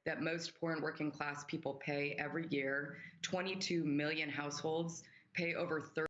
that most poor and working class people pay every year. 22 million households pay over 30.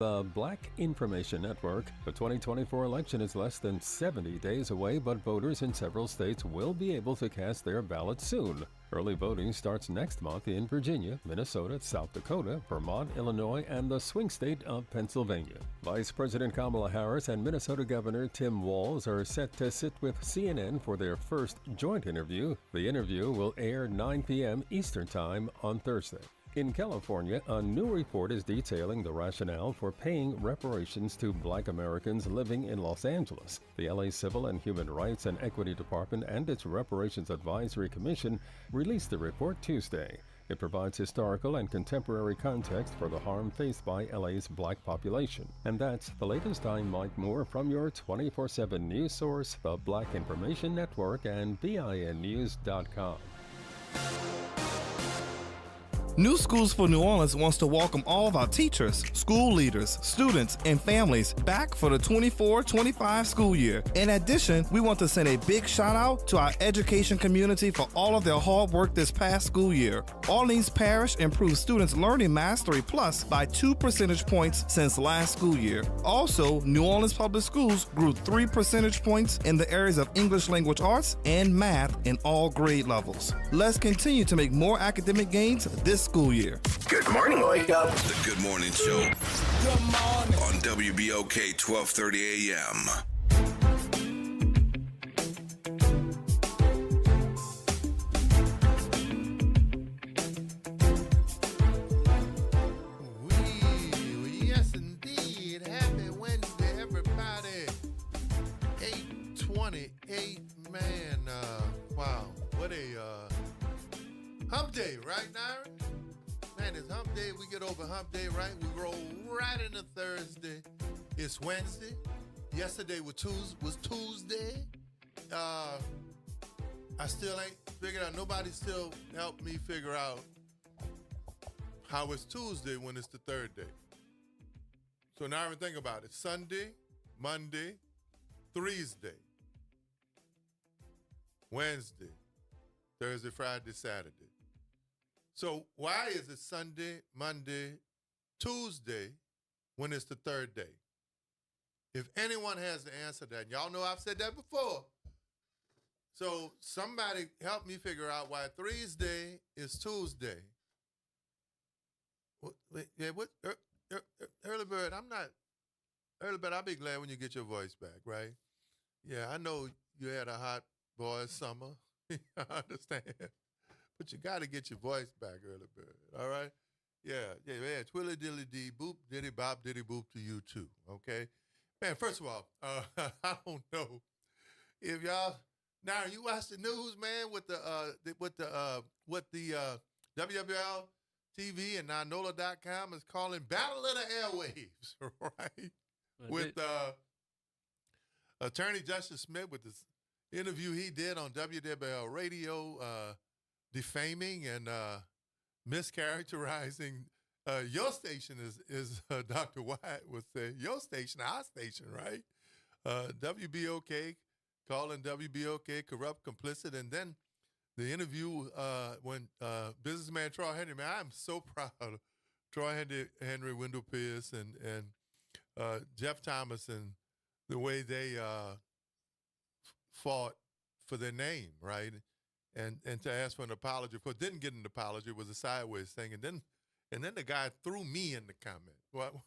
The Black Information Network. The 2024 election is less than 70 days away, but voters in several states will be able to cast their ballots soon. Early voting starts next month in Virginia, Minnesota, South Dakota, Vermont, Illinois, and the swing state of Pennsylvania. Vice President Kamala Harris and Minnesota Governor Tim Walz are set to sit with CNN for their first joint interview. The interview will air 9 p.m. Eastern Time on Thursday. In California, a new report is detailing the rationale for paying reparations to Black Americans living in Los Angeles. The LA Civil and Human Rights and Equity Department and its Reparations Advisory Commission released the report Tuesday. It provides historical and contemporary context for the harm faced by LA's Black population. And that's the latest. I'm Mike Moore from your 24/7 news source, the Black Information Network, and BINnews.com. New Schools for New Orleans wants to welcome all of our teachers, school leaders, students, and families back for the 24-25 school year. In addition, we want to send a big shout out to our education community for all of their hard work this past school year. Orleans Parish improved students' learning mastery plus by 2 percentage points since last school year. Also, New Orleans Public Schools grew 3 percentage points in the areas of English language arts and math in all grade levels. Let's continue to make more academic gains this school year. Good morning, Wake Up. The Good Morning Show. Good morning. On WBOK 1230 AM. Yes, indeed. Happy Wednesday, everybody. 8:28, man. Wow. What a hump day, right, Naira? Man, it's hump day. We get over hump day, right? We roll right into Thursday. It's Wednesday. Yesterday was Tuesday. I still ain't figured out. Nobody still helped me figure out how it's Tuesday when it's the third day. So now even think about it. Sunday, Monday, Thursday, Wednesday, Thursday, Friday, Saturday. So why is it Sunday, Monday, Tuesday when it's the third day? If anyone has the answer to that, and y'all know I've said that before. So somebody help me figure out why Thursday is Tuesday. Early Bird, I'll be glad when you get your voice back, right? Yeah, I know you had a hot boy summer. I understand. But you got to get your voice back, Early Bird, all right? Yeah, twilly dilly dee, boop diddy bop diddy boop to you too, okay? Man, first of all, I don't know if y'all, now you watch the news, man, with the WWL TV and NOLA.com is calling Battle of the Airwaves, right? With Attorney Justice Smith with this interview he did on WWL Radio, defaming and mischaracterizing your station is Dr. Wyatt would say, your station, our station, right? WBOK, calling WBOK corrupt, complicit, and then the interview when businessman Troy Henry, man, I'm so proud of Troy Henry, Wendell Pierce, and Jeff Thomas, and the way they fought for their name, right? And to ask for an apology. Of course, didn't get an apology. It was a sideways thing. And then the guy threw me in the comment.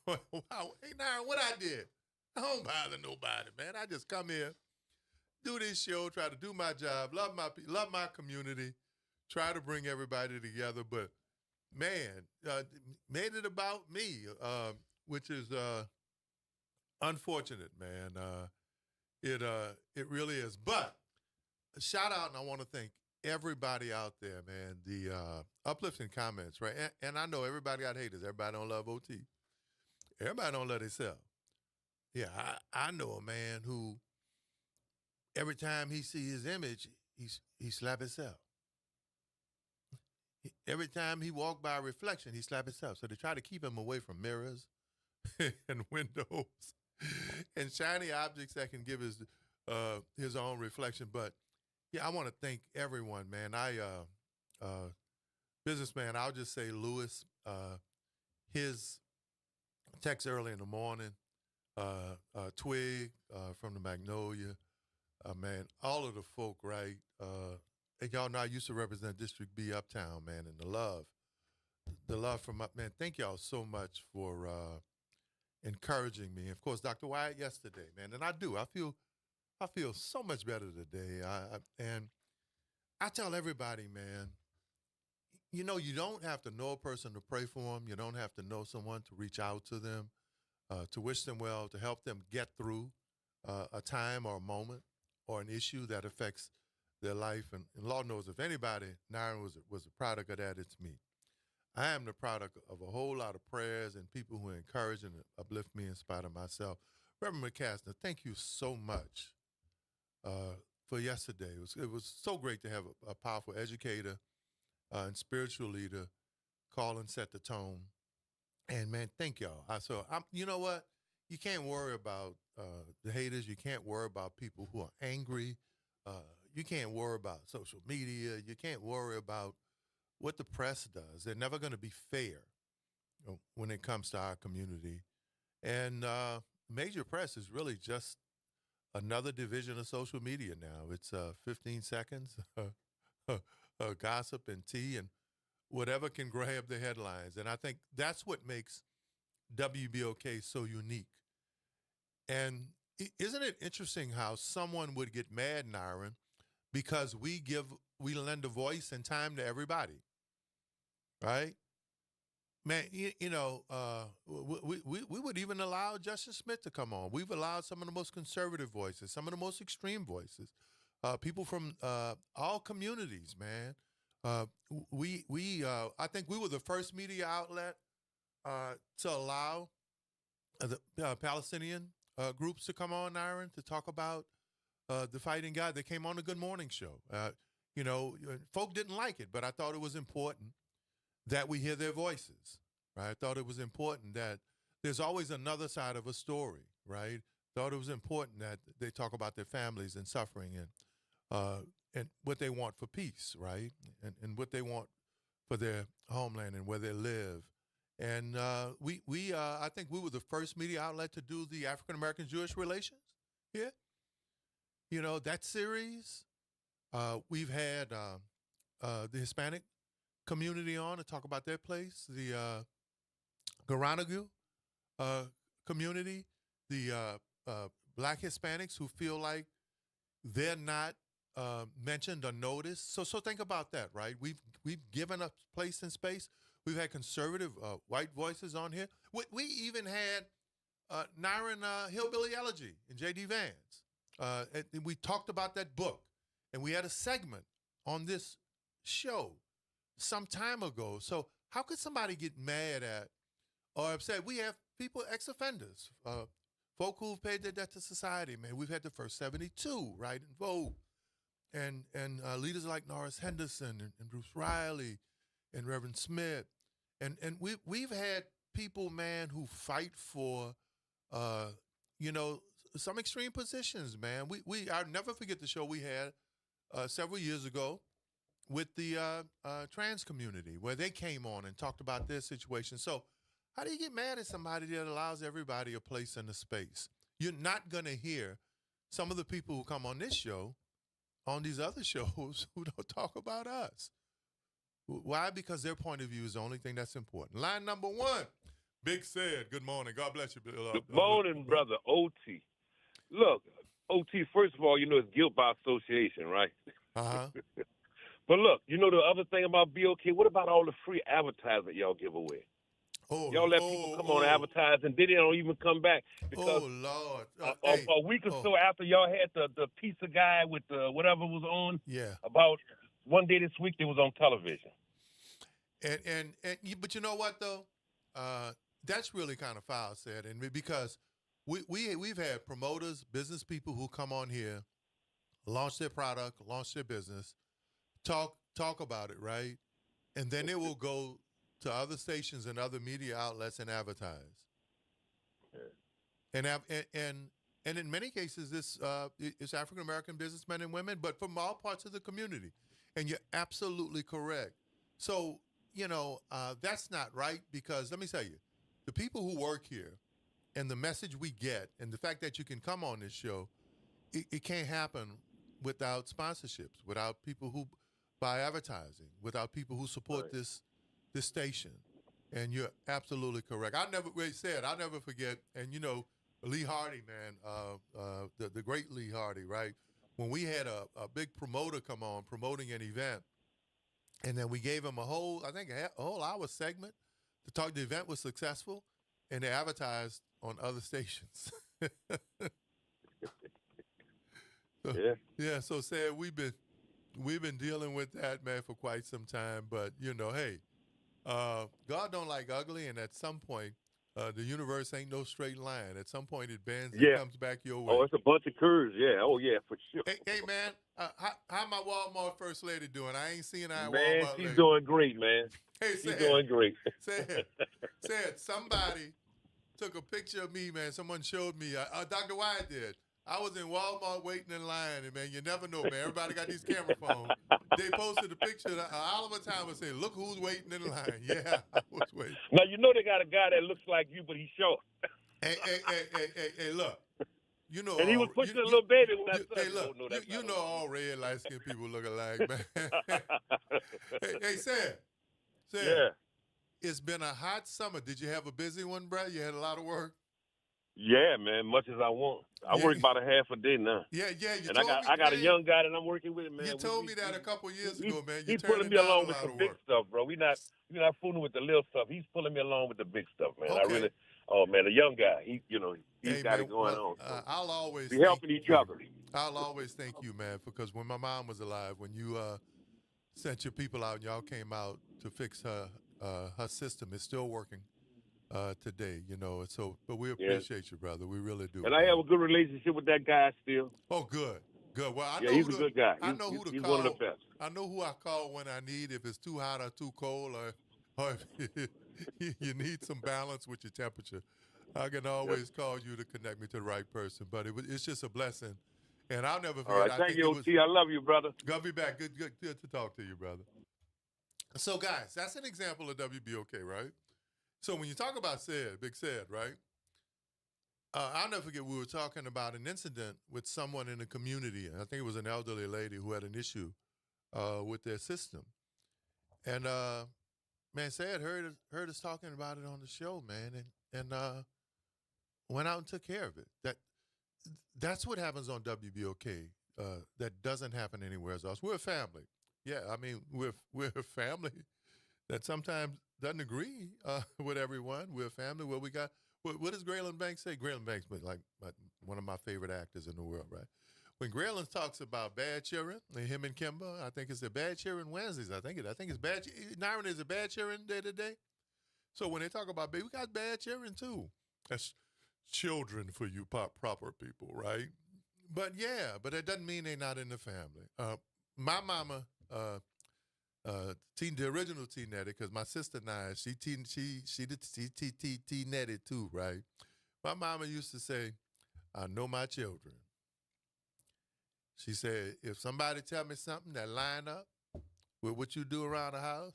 Hey, now what I did? I don't bother nobody, man. I just come here, do this show, try to do my job, love my community, try to bring everybody together. But man, made it about me, which is unfortunate, man. It really is. But a shout out, and I want to thank everybody out there, man. The uplifting comments, right? And I know everybody got haters. Everybody don't love OT. Everybody don't love themselves. Yeah, I know a man who every time he see his image, he slap himself. Every time he walk by a reflection, he slap himself. So they try to keep him away from mirrors and windows and shiny objects that can give his own reflection. But yeah, I want to thank everyone, man. Businessman, I'll just say Lewis, his text early in the morning, Twig from the Magnolia, man, all of the folk, right? And y'all know I used to represent District B Uptown, man, and the love from up, man. Thank y'all so much for encouraging me. Of course, Dr. Wyatt yesterday, man, and I feel so much better today. And I tell everybody, man, you know, you don't have to know a person to pray for them. You don't have to know someone to reach out to them, to wish them well, to help them get through a time or a moment or an issue that affects their life. And Lord knows if anybody, Nyron was a product of that, it's me. I am the product of a whole lot of prayers and people who encourage and uplift me in spite of myself. Reverend McCaster, thank you so much for yesterday. It was so great to have a powerful educator and spiritual leader call and set the tone. And man, thank y'all. You know what? You can't worry about the haters. You can't worry about people who are angry. You can't worry about social media. You can't worry about what the press does. They're never going to be fair when it comes to our community. And major press is really just another division of social media now. It's 15 seconds, gossip and tea and whatever can grab the headlines. And I think that's what makes WBOK so unique. And isn't it interesting how someone would get mad, Nyron, because we lend a voice and time to everybody, right? Man, we would even allow Justice Smith to come on. We've allowed some of the most conservative voices, some of the most extreme voices, people from all communities, man. I think we were the first media outlet to allow the Palestinian groups to come on, Nyron, to talk about the fighting God. They came on the Good Morning Show. Folk didn't like it, but I thought it was important that we hear their voices, right? I thought it was important that there's always another side of a story, right? Thought it was important that they talk about their families and suffering and what they want for peace, right? And what they want for their homeland and where they live. And I think we were the first media outlet to do the African-American-Jewish relations here. You know, that series, we've had the Hispanic community on to talk about their place, the Garanagu community, the Black Hispanics who feel like they're not mentioned or noticed. So think about that, right? We've given up place and space. We've had conservative white voices on here. We even had Nyron Hillbilly Elegy and J.D. Vance. And we talked about that book, and we had a segment on this show some time ago. So how could somebody get mad at or upset? We have people, ex-offenders, folk who've paid their debt to society, man. We've had the first 72, right, in Vogue. And leaders like Norris Henderson and Bruce Riley and Reverend Smith. And we've had people, man, who fight for, some extreme positions, man. I'll never forget the show we had several years ago with the trans community, where they came on and talked about their situation. So how do you get mad at somebody that allows everybody a place in the space? You're not going to hear some of the people who come on this show on these other shows who don't talk about us. Why? Because their point of view is the only thing that's important. Line number one, Big Said, good morning. God bless you. Good morning, brother OT. Look, OT, first of all, it's guilt by association, right? Uh-huh. But look, the other thing about BOK, what about all the free advertisement y'all give away? Y'all let people come on and advertise, and then they don't even come back. Because Lord. A week or so after y'all had the pizza guy with the whatever was on, about one day this week, they was on television. But you know what, though? That's really kind of foul, Said, and because we've had promoters, business people who come on here, launch their product, launch their business, talk about it, right? And then they will go to other stations and other media outlets and advertise. And in many cases, this is African American businessmen and women, but from all parts of the community. And you're absolutely correct. So that's not right, because let me tell you, the people who work here and the message we get and the fact that you can come on this show, it can't happen without sponsorships, without people who buy advertising, without people who support this station. And you're absolutely correct. I'll never forget, and Lee Hardy, man, the great Lee Hardy, right? When we had a big promoter come on promoting an event, And then we gave them a whole hour segment to talk. The event was successful, and they advertised on other stations. So Sad, we've been dealing with that, man, for quite some time. But hey, God don't like ugly, and at some point, the universe ain't no straight line. At some point, it bends and comes back your way. Oh, it's a bunch of curves. Yeah. Oh, yeah, for sure. Hey man, how my Walmart first lady doing? I ain't seeing her. Man, Walmart she's lady. doing great, man. Hey, she's doing great. Said somebody took a picture of me, man. Someone showed me. Dr. Wyatt did. I was in Walmart waiting in line, and man, you never know, man. Everybody got these camera phones. They posted a picture. Oliver Thomas said, "Look who's waiting in line." Yeah, I was waiting. Now you know they got a guy that looks like you, but he's short. Hey, look. And he was pushing a little baby when I saw Hey, look. All red, light-skinned people look alike, man. hey, Sam. Yeah. It's been a hot summer. Did you have a busy one, bro? You had a lot of work. Yeah, man, much as I want. I work about a half a day now. Yeah. I got a young guy that I'm working with, man. You told me that a couple years ago, man. He's pulling me along with some big stuff, bro. We're not fooling with the little stuff. He's pulling me along with the big stuff, man. Okay. A young guy. He's got it going on. So I'll always be helping each other. I'll always thank you, man, because when my mom was alive, when you sent your people out and y'all came out to fix her system, it's still working. Today, but we appreciate you, brother. We really do. And I have a good relationship with that guy still. Oh, good. Well, I know he's a good guy. I know who to he's call. One of the best. I know who I call when I need, if it's too hot or too cold, or if you need some balance with your temperature. I can always call you to connect me to the right person. But it's just a blessing, and I'll never forget. All right, thank you, OT. I love you, brother. Gonna be back. Good to talk to you, brother. So, guys, that's an example of WBOK, right? So when you talk about Big Said, right? I'll never forget we were talking about an incident with someone in the community. I think it was an elderly lady who had an issue with their system. And, man, Said heard us talking about it on the show, man, and went out and took care of it. That's what happens on WBOK. That doesn't happen anywhere else. We're a family. Yeah, I mean, we're a family that sometimes doesn't agree with everyone. We're a family where we got, what does Graylin Banks say? Graylin Banks is like one of my favorite actors in the world, right? When Graylin talks about bad cheering, and him and Kimba, I think it's the bad cheering Wednesdays. I think it's bad. Nyron, is it bad cheering day to day? So when they talk about baby, we got bad cheering too. That's children for you proper people, right? But yeah, but that doesn't mean they're not in the family. My mama, the original T-netted, because my sister and I, she T-netted too, right? My mama used to say, I know my children. She said, if somebody tell me something that line up with what you do around the house,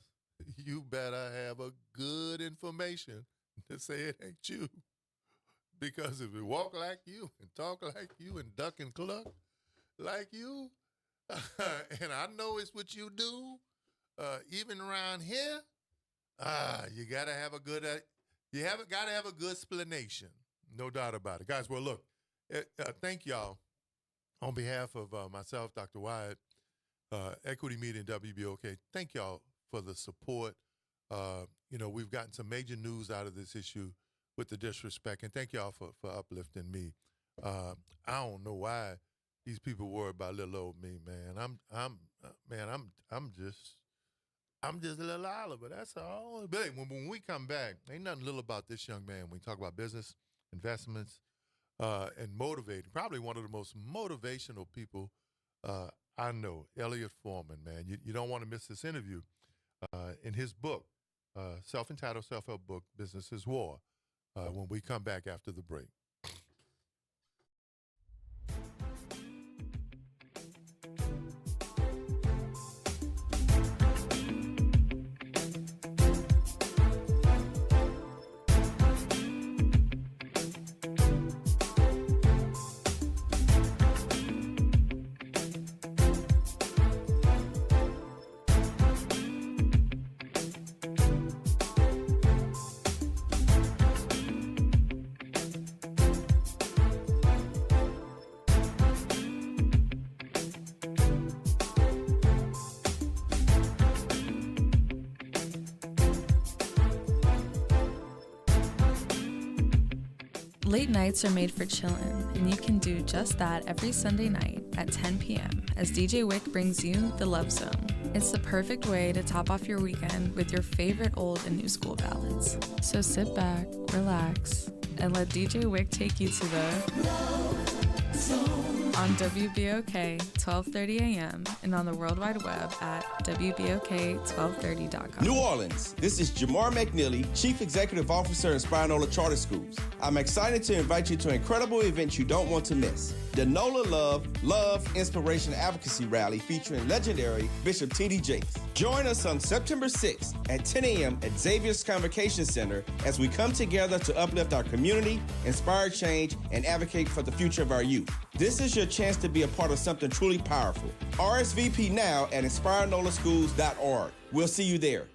you better have a good information to say it ain't you. Because if we walk like you and talk like you and duck and cluck like you, and I know it's what you do, even around here, you gotta have a good, gotta have a good explanation, no doubt about it, guys. Well, look, thank y'all on behalf of myself, Dr. Wyatt, Equity Media and WBOK. Thank y'all for the support. We've gotten some major news out of this issue with the disrespect, and thank y'all for uplifting me. I don't know why these people worry about little old me, man. I'm just a little Oliver. That's all. But when we come back, ain't nothing little about this young man. When we talk about business, investments, and motivating, probably one of the most motivational people I know, Elliot Foreman, man. You don't want to miss this interview. In his book, self-entitled self-help book, Business is War, when we come back after the break. Late nights are made for chillin', and you can do just that every Sunday night at 10 p.m. as DJ Wick brings you The Love Zone. It's the perfect way to top off your weekend with your favorite old and new school ballads. So sit back, relax, and let DJ Wick take you to the Love Zone on WBOK 12:30 a.m. and on the World Wide Web at WBOK1230.com. New Orleans, this is Jamar McNeely, Chief Executive Officer in Spinola Charter Schools. I'm excited to invite you to an incredible event you don't want to miss. The NOLA Love, Inspiration, Advocacy Rally featuring legendary Bishop T.D. Jakes. Join us on September 6th at 10 a.m. at Xavier's Convocation Center as we come together to uplift our community, inspire change, and advocate for the future of our youth. This is your chance to be a part of something truly powerful. RSVP now at inspirenolaschools.org. We'll see you there.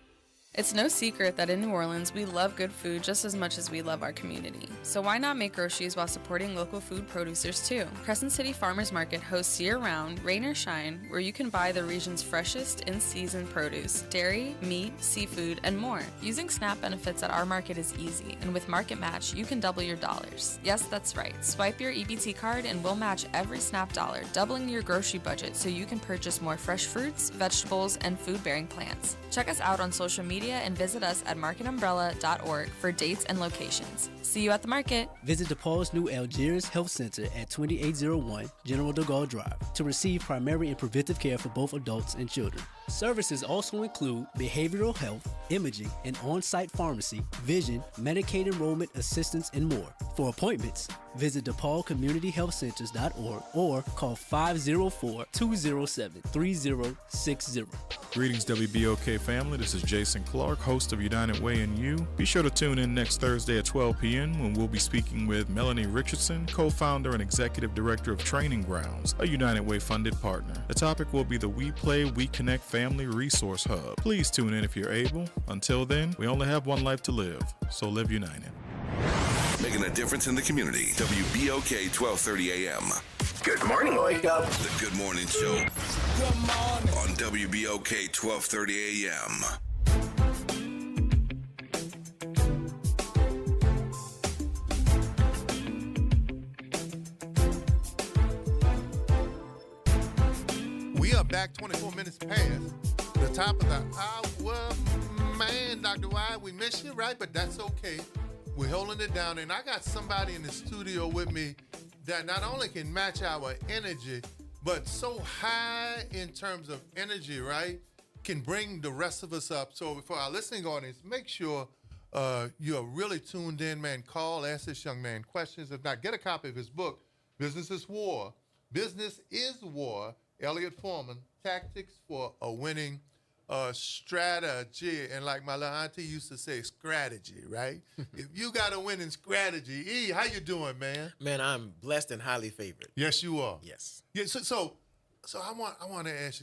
It's no secret that in New Orleans, we love good food just as much as we love our community. So why not make groceries while supporting local food producers too? Crescent City Farmers Market hosts year-round, rain or shine, where you can buy the region's freshest in-season produce, dairy, meat, seafood, and more. Using SNAP benefits at our market is easy, and with Market Match, you can double your dollars. Yes, that's right. Swipe your EBT card and we'll match every SNAP dollar, doubling your grocery budget so you can purchase more fresh fruits, vegetables, and food-bearing plants. Check us out on social media and visit us at marketumbrella.org for dates and locations. See you at the market. Visit DePaul's new Algiers Health Center at 2801 General de Gaulle Drive to receive primary and preventive care for both adults and children. Services also include behavioral health, imaging, and on-site pharmacy, vision, Medicaid enrollment assistance, and more. For appointments, visit DePaulCommunityHealthCenters.org or call 504-207-3060. Greetings, WBOK family. This is Jason Clark, host of United Way and You. Be sure to tune in next Thursday at 12 p.m. when we'll be speaking with Melanie Richardson, co-founder and executive director of Training Grounds, a United Way funded partner. The topic will be the We Play, We Connect Family Resource Hub. Please tune in if you're able. Until then, we only have one life to live, so live united. Making a difference in the community. WBOK 1230 AM. Good morning, Wake Up. The Good Morning Show. Good morning. On WBOK 1230 AM. We are back 24 minutes past the top of the hour. Man, Dr. Wyatt, we miss you, right? But that's okay. We're holding it down. And I got somebody in the studio with me that not only can match our energy, but so high in terms of energy, right? Can bring the rest of us up. So for our listening audience, make sure you're really tuned in, man. Call, ask this young man questions. If not, get a copy of his book, Business is War. Business is War. Elliot Foreman, Tactics for a Winning Strategy. And like my little auntie used to say, strategy, right? If you got a winning strategy, E, how you doing, man? Man, I'm blessed and highly favored. Yes, you are. Yes. Yeah. So I want to ask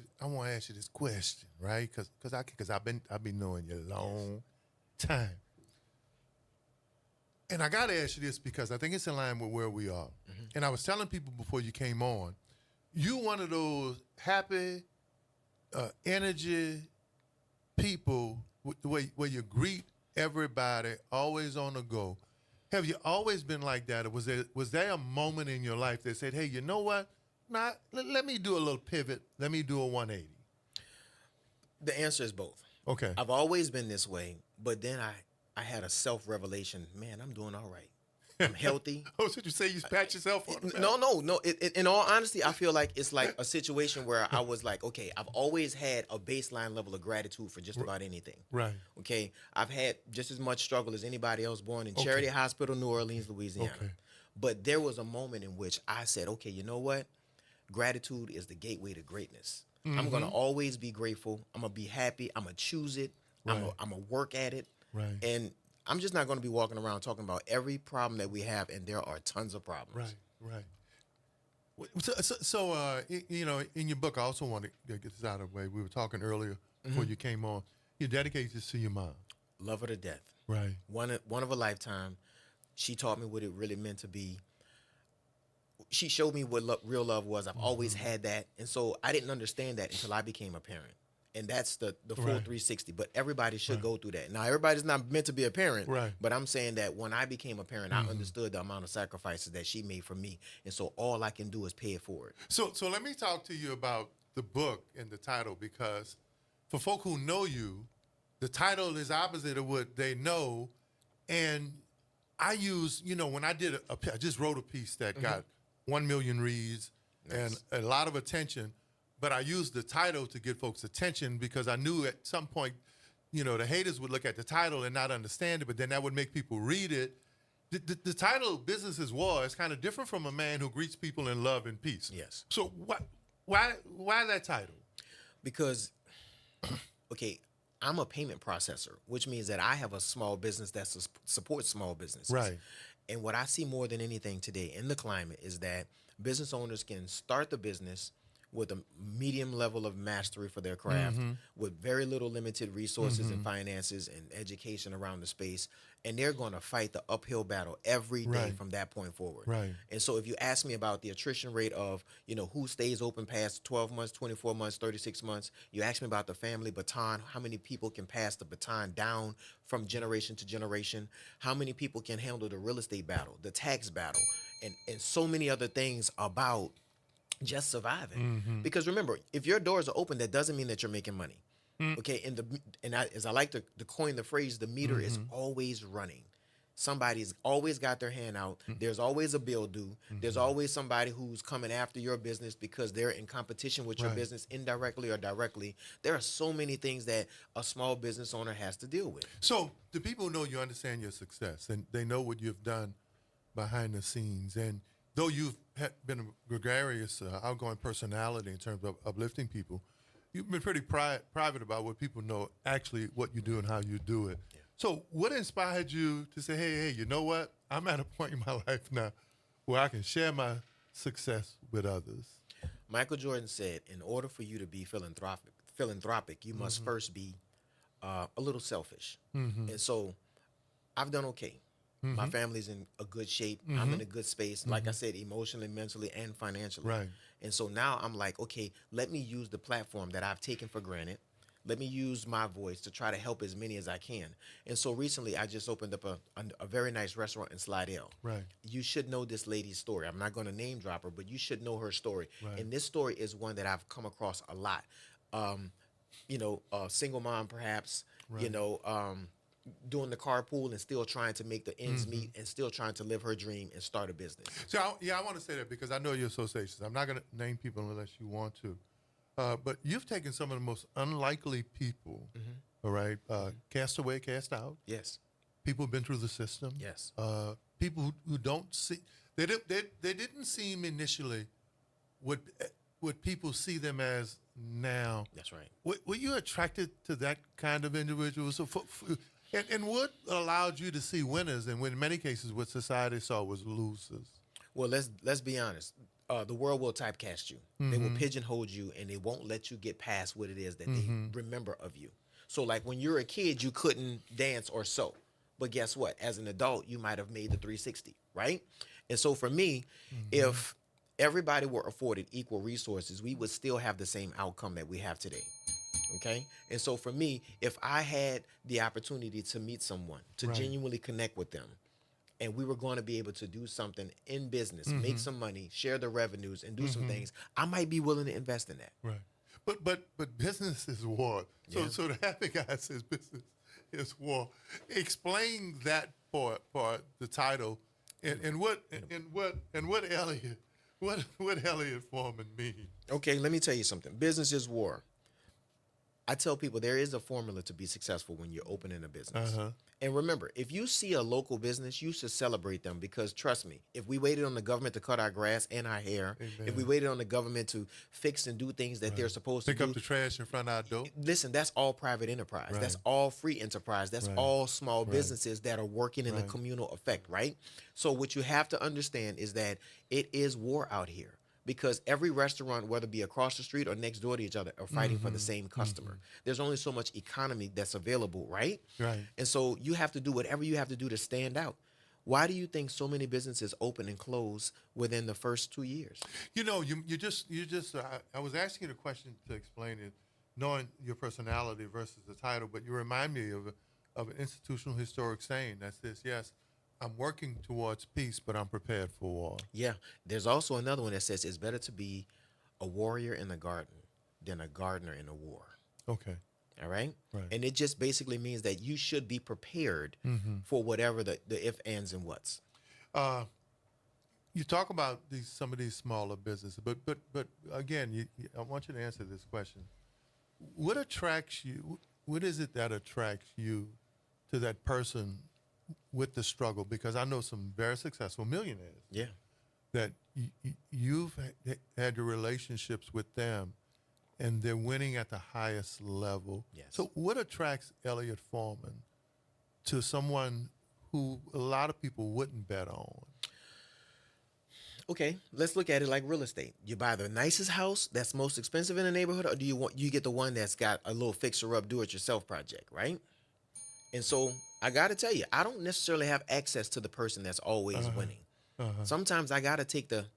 you this question, right? Because I've been knowing you a long time, and I got to ask you this because I think it's in line with where we are. Mm-hmm. And I was telling people before you came on, you one of those happy, energy people where you greet everybody, always on the go. Have you always been like that, or was there a moment in your life that said, "Hey, you know what? Nah, let me do a little pivot. Let me do a 180." The answer is both. Okay. I've always been this way, but then I had a self-revelation. Man, I'm doing all right. I'm healthy. Oh, should you say you pat yourself on the back? No. In all honesty, I feel like it's like a situation where I was like, okay, I've always had a baseline level of gratitude for just about anything. Right. Okay. I've had just as much struggle as anybody else born in Charity Hospital, New Orleans, Louisiana. Okay. But there was a moment in which I said, okay, you know what? Gratitude is the gateway to greatness. Mm-hmm. I'm going to always be grateful. I'm going to be happy. I'm going to choose it. Right. I'm going to work at it. Right. And I'm just not going to be walking around talking about every problem that we have, and there are tons of problems. Right. So you know, in your book, I also want to get this out of the way. We were talking earlier before you came on. You dedicated this to your mom. Love her to death. Right. One of a lifetime. She taught me what it really meant to be. She showed me what real love was. I've always had that. And so I didn't understand that until I became a parent. And that's the full Right. 360. But everybody should Right. go through that. Now, everybody's not meant to be a parent. Right. But I'm saying that when I became a parent, I understood the amount of sacrifices that she made for me. And so all I can do is pay it forward. So let me talk to you about the book and the title, because for folk who know you, the title is opposite of what they know. And I use, when I did I just wrote a piece that got 1 million reads and a lot of attention, but I used the title to get folks' attention because I knew at some point, the haters would look at the title and not understand it, but then that would make people read it. The title, Business is War, is kind of different from a man who greets people in love and peace. Yes. So why that title? Because, okay, I'm a payment processor, which means that I have a small business that supports small businesses. Right. And what I see more than anything today in the climate is that business owners can start the business with a medium level of mastery for their craft, with very little limited resources and finances and education around the space, and they're going to fight the uphill battle every day Right. from that point forward. Right. And so if you ask me about the attrition rate of, who stays open past 12 months, 24 months, 36 months, you ask me about the family baton, how many people can pass the baton down from generation to generation, how many people can handle the real estate battle, the tax battle, and so many other things about just surviving. Because remember, if your doors are open, that doesn't mean that you're making money. Okay, as I like to coin the phrase, the meter is always running. Somebody's always got their hand out. There's always a bill due. There's always somebody who's coming after your business because they're in competition with your Right. business indirectly or directly. There are so many things that a small business owner has to deal with. So the people know you understand your success, and they know what you've done behind the scenes. And though you've been a gregarious, outgoing personality in terms of uplifting people, you've been pretty private about what people know actually what you do and how you do it. Yeah. So what inspired you to say, hey, you know what? I'm at a point in my life now where I can share my success with others. Michael Jordan said, in order for you to be philanthropic, you must first be a little selfish. And so I've done okay. My family's in a good shape. I'm in a good space, like I said, emotionally, mentally, and financially. Right. And so now I'm like, okay, let me use the platform that I've taken for granted. Let me use my voice to try to help as many as I can. And so recently I just opened up a very nice restaurant in Slidell. Right. You should know this lady's story. I'm not going to name drop her, but you should know her story. Right. And this story is one that I've come across a lot. A single mom perhaps, Right. doing the carpool and still trying to make the ends meet and still trying to live her dream and start a business. So, I want to say that because I know your associations. I'm not going to name people unless you want to. But you've taken some of the most unlikely people, all right? Cast away, cast out. Yes. People who've been through the system. Yes. People who don't see, they didn't seem initially what people see them as now. That's right. Were you attracted to that kind of individual? So and what allowed you to see winners, and in many cases what society saw was losers? Well, let's be honest. The world will typecast you. They will pigeonhole you, and they won't let you get past what it is that they remember of you. So, like when you're a kid, you couldn't dance or sew, but guess what? As an adult, you might have made the 360, right? And so, for me, if everybody were afforded equal resources, we would still have the same outcome that we have today. Okay? And so, for me, if I had the opportunity to meet someone, to Right. genuinely connect with them, and we were going to be able to do something in business, make some money, share the revenues, and do some things, I might be willing to invest in that. Right. But business is war. So Yeah. so the happy guy says business is war. Explain that part, the title, and what Elliot Foreman mean. Okay, let me tell you something. Business is war. I tell people there is a formula to be successful when you're opening a business. And remember, if you see a local business, you should celebrate them because trust me, if we waited on the government to cut our grass and our hair, if we waited on the government to fix and do things that they're supposed Pick to do. up the trash in front of our door. Listen, that's all private enterprise. Right. That's all free enterprise. That's Right. all small Right. businesses that are working in a communal effect, right? So what you have to understand is that it is war out here because every restaurant, whether it be across the street or next door to each other, are fighting for the same customer. There's only so much economy that's available, right? Right. And so you have to do whatever you have to do to stand out. Why do you think so many businesses open and close within the first 2 years? You know, you just I was asking you the question to explain it knowing your personality versus the title, but you remind me of an institutional historic saying that says, yes, I'm working towards peace, but I'm prepared for war. Yeah. There's also another one that says it's better to be a warrior in the garden than a gardener in a war. Okay. All right? Right. And it just basically means that you should be prepared for whatever the if, ands, and whats. You talk about some of these smaller businesses, but again, I want you to answer this question. What attracts you? What is it that attracts you to that person with the struggle? Because I know some very successful millionaires. Yeah. That you've had your relationships with them, and they're winning at the highest level. Yes. So what attracts Elliot Foreman to someone who a lot of people wouldn't bet on? Okay, let's look at it like real estate. You buy the nicest house that's most expensive in the neighborhood, or do you get the one that's got a little fixer-up, do-it-yourself project, right? And so I got to tell you, I don't necessarily have access to the person that's always winning. Sometimes I got to take the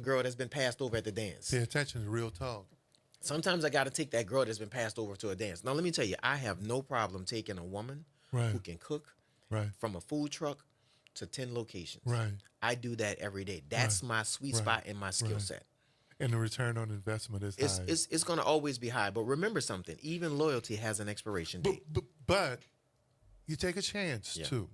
girl that's been passed over at the dance. Pay attention to real talk. Sometimes I got to take that girl that's been passed over to a dance. Now, let me tell you, I have no problem taking a woman who can cook from a food truck to 10 locations. Right. I do that every day. That's my sweet spot and my skill set. And the return on investment is high. It's going to always be high. But remember something, even loyalty has an expiration date. But you take a chance, too.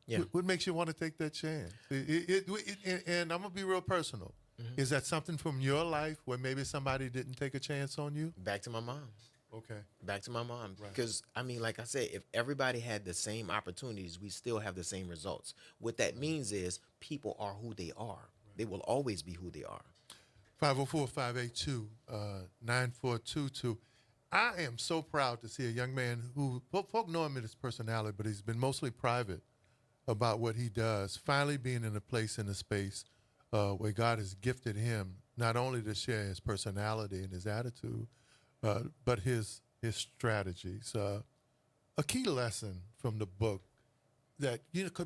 Yeah. What makes you want to take that chance? And I'm going to be real personal. Is that something from your life where maybe somebody didn't take a chance on you? Back to my mom. Okay. Back to my mom. Because, I mean, like I said, if everybody had the same opportunities, we still have the same results. What that means is people are who they are. They will always be who they are. 504-582-9422. I am so proud to see a young man who, folk know him in his personality, but he's been mostly private about what he does, finally being in a place, in a space where God has gifted him not only to share his personality and his attitude, but his strategies. A key lesson from the book that,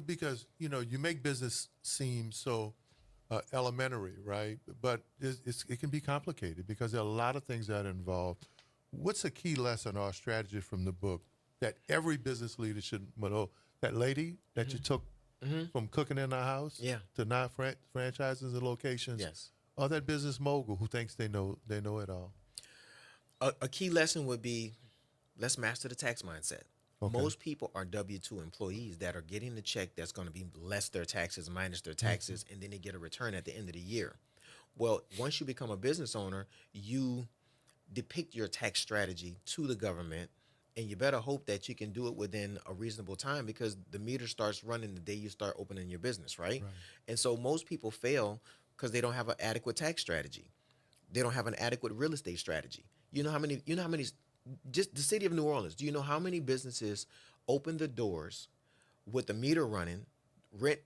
because you make business seem so elementary, right? But it can be complicated because there are a lot of things that are involved. What's a key lesson or strategy from the book that every business leader should know? That lady that you took from cooking in her house to not franchises and locations, or that business mogul who thinks they know it all. A key lesson would be, let's master the tax mindset. Okay. Most people are W-2 employees that are getting the check that's going to be less their taxes, minus their taxes, and then they get a return at the end of the year. Well, once you become a business owner, you depict your tax strategy to the government, and you better hope that you can do it within a reasonable time because the meter starts running the day you start opening your business, right? And so most people fail because they don't have an adequate tax strategy. They don't have an adequate real estate strategy. You know how many, just the city of New Orleans, do you know how many businesses open the doors with the meter running, rent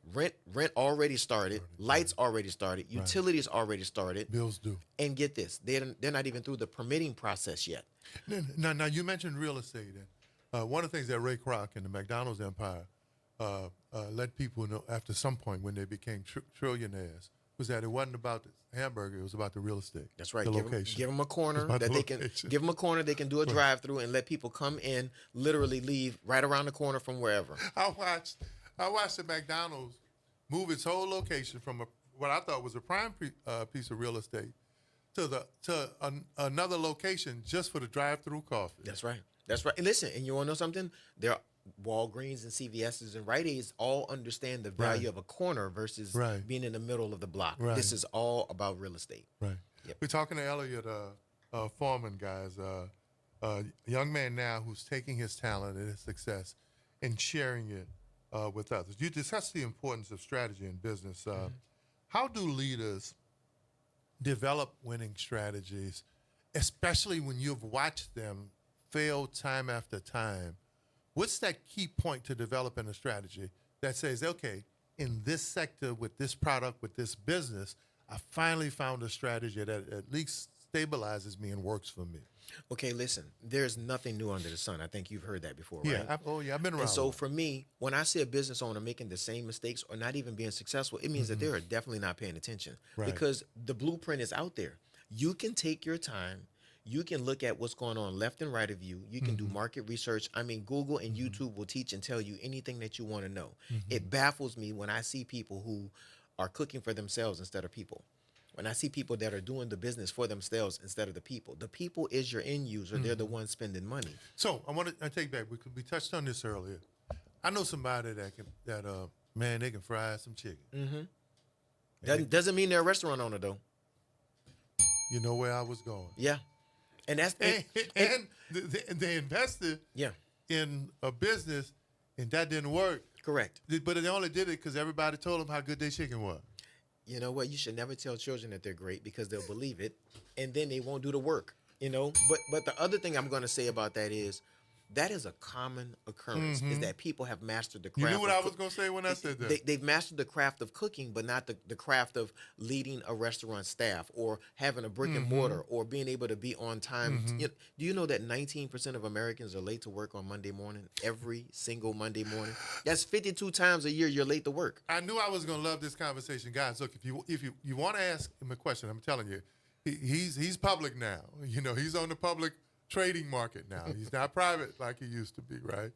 already started, lights already started, utilities already started. Bills due. And get this, they're not even through the permitting process yet. Now you mentioned real estate. And one of the things that Ray Kroc and the McDonald's empire let people know after some point when they became trillionaires was that it wasn't about the hamburger, it was about the real estate. That's right. The location. Give them a corner that they can give them a corner they can do a drive-through and let people come in, literally leave right around the corner from wherever. I watched the McDonald's move its whole location from what I thought was a prime piece of real estate to another location just for the drive-through coffee. That's right. That's right. And listen, and you want to know something? There are Walgreens and CVS's and Rite Aids all understand the value of a corner versus being in the middle of the block. This is all about real estate. Right. Yep. We're talking to Elliot Foreman, guys, a young man now who's taking his talent and his success and sharing it with others. You discussed the importance of strategy in business. How do leaders develop winning strategies, especially when you've watched them fail time after time? What's that key point to developing a strategy that says, okay, in this sector, with this product, with this business, I finally found a strategy that at least stabilizes me and works for me? Okay, listen, there's nothing new under the sun. I think you've heard that before, right? I've been around. And so for me, when I see a business owner making the same mistakes or not even being successful, it means that they are definitely not paying attention because the blueprint is out there. You can take your time You can look at what's going on left and right of you. You can do market research. I mean, Google and YouTube will teach and tell you anything that you want to know. It baffles me when I see people who are cooking for themselves instead of people. When I see people that are doing the business for themselves instead of the people. The people is your end user. They're the ones spending money. So I take back, we touched on this earlier. I know somebody man, they can fry some chicken. Doesn't mean they're a restaurant owner, though. You know where I was going. Yeah. And that's and they invested in a business, and that didn't work. Correct. But they only did it because everybody told them how good their chicken was. You know what? You should never tell children that they're great because they'll believe it, and then they won't do the work. You know. But the other thing I'm going to say about that is, that is a common occurrence, is that people have mastered the craft. You knew what I was going to say when I said that. They've mastered the craft of cooking, but not the craft of leading a restaurant staff or having a brick and mortar or being able to be on time. Do you know that 19% of Americans are late to work on Monday morning, every single Monday morning? That's 52 times a year you're late to work. I knew I was going to love this conversation. Guys, look, if you want to ask him a question, I'm telling you, he's public now. You know, he's on the public trading market now. He's not private like he used to be, right?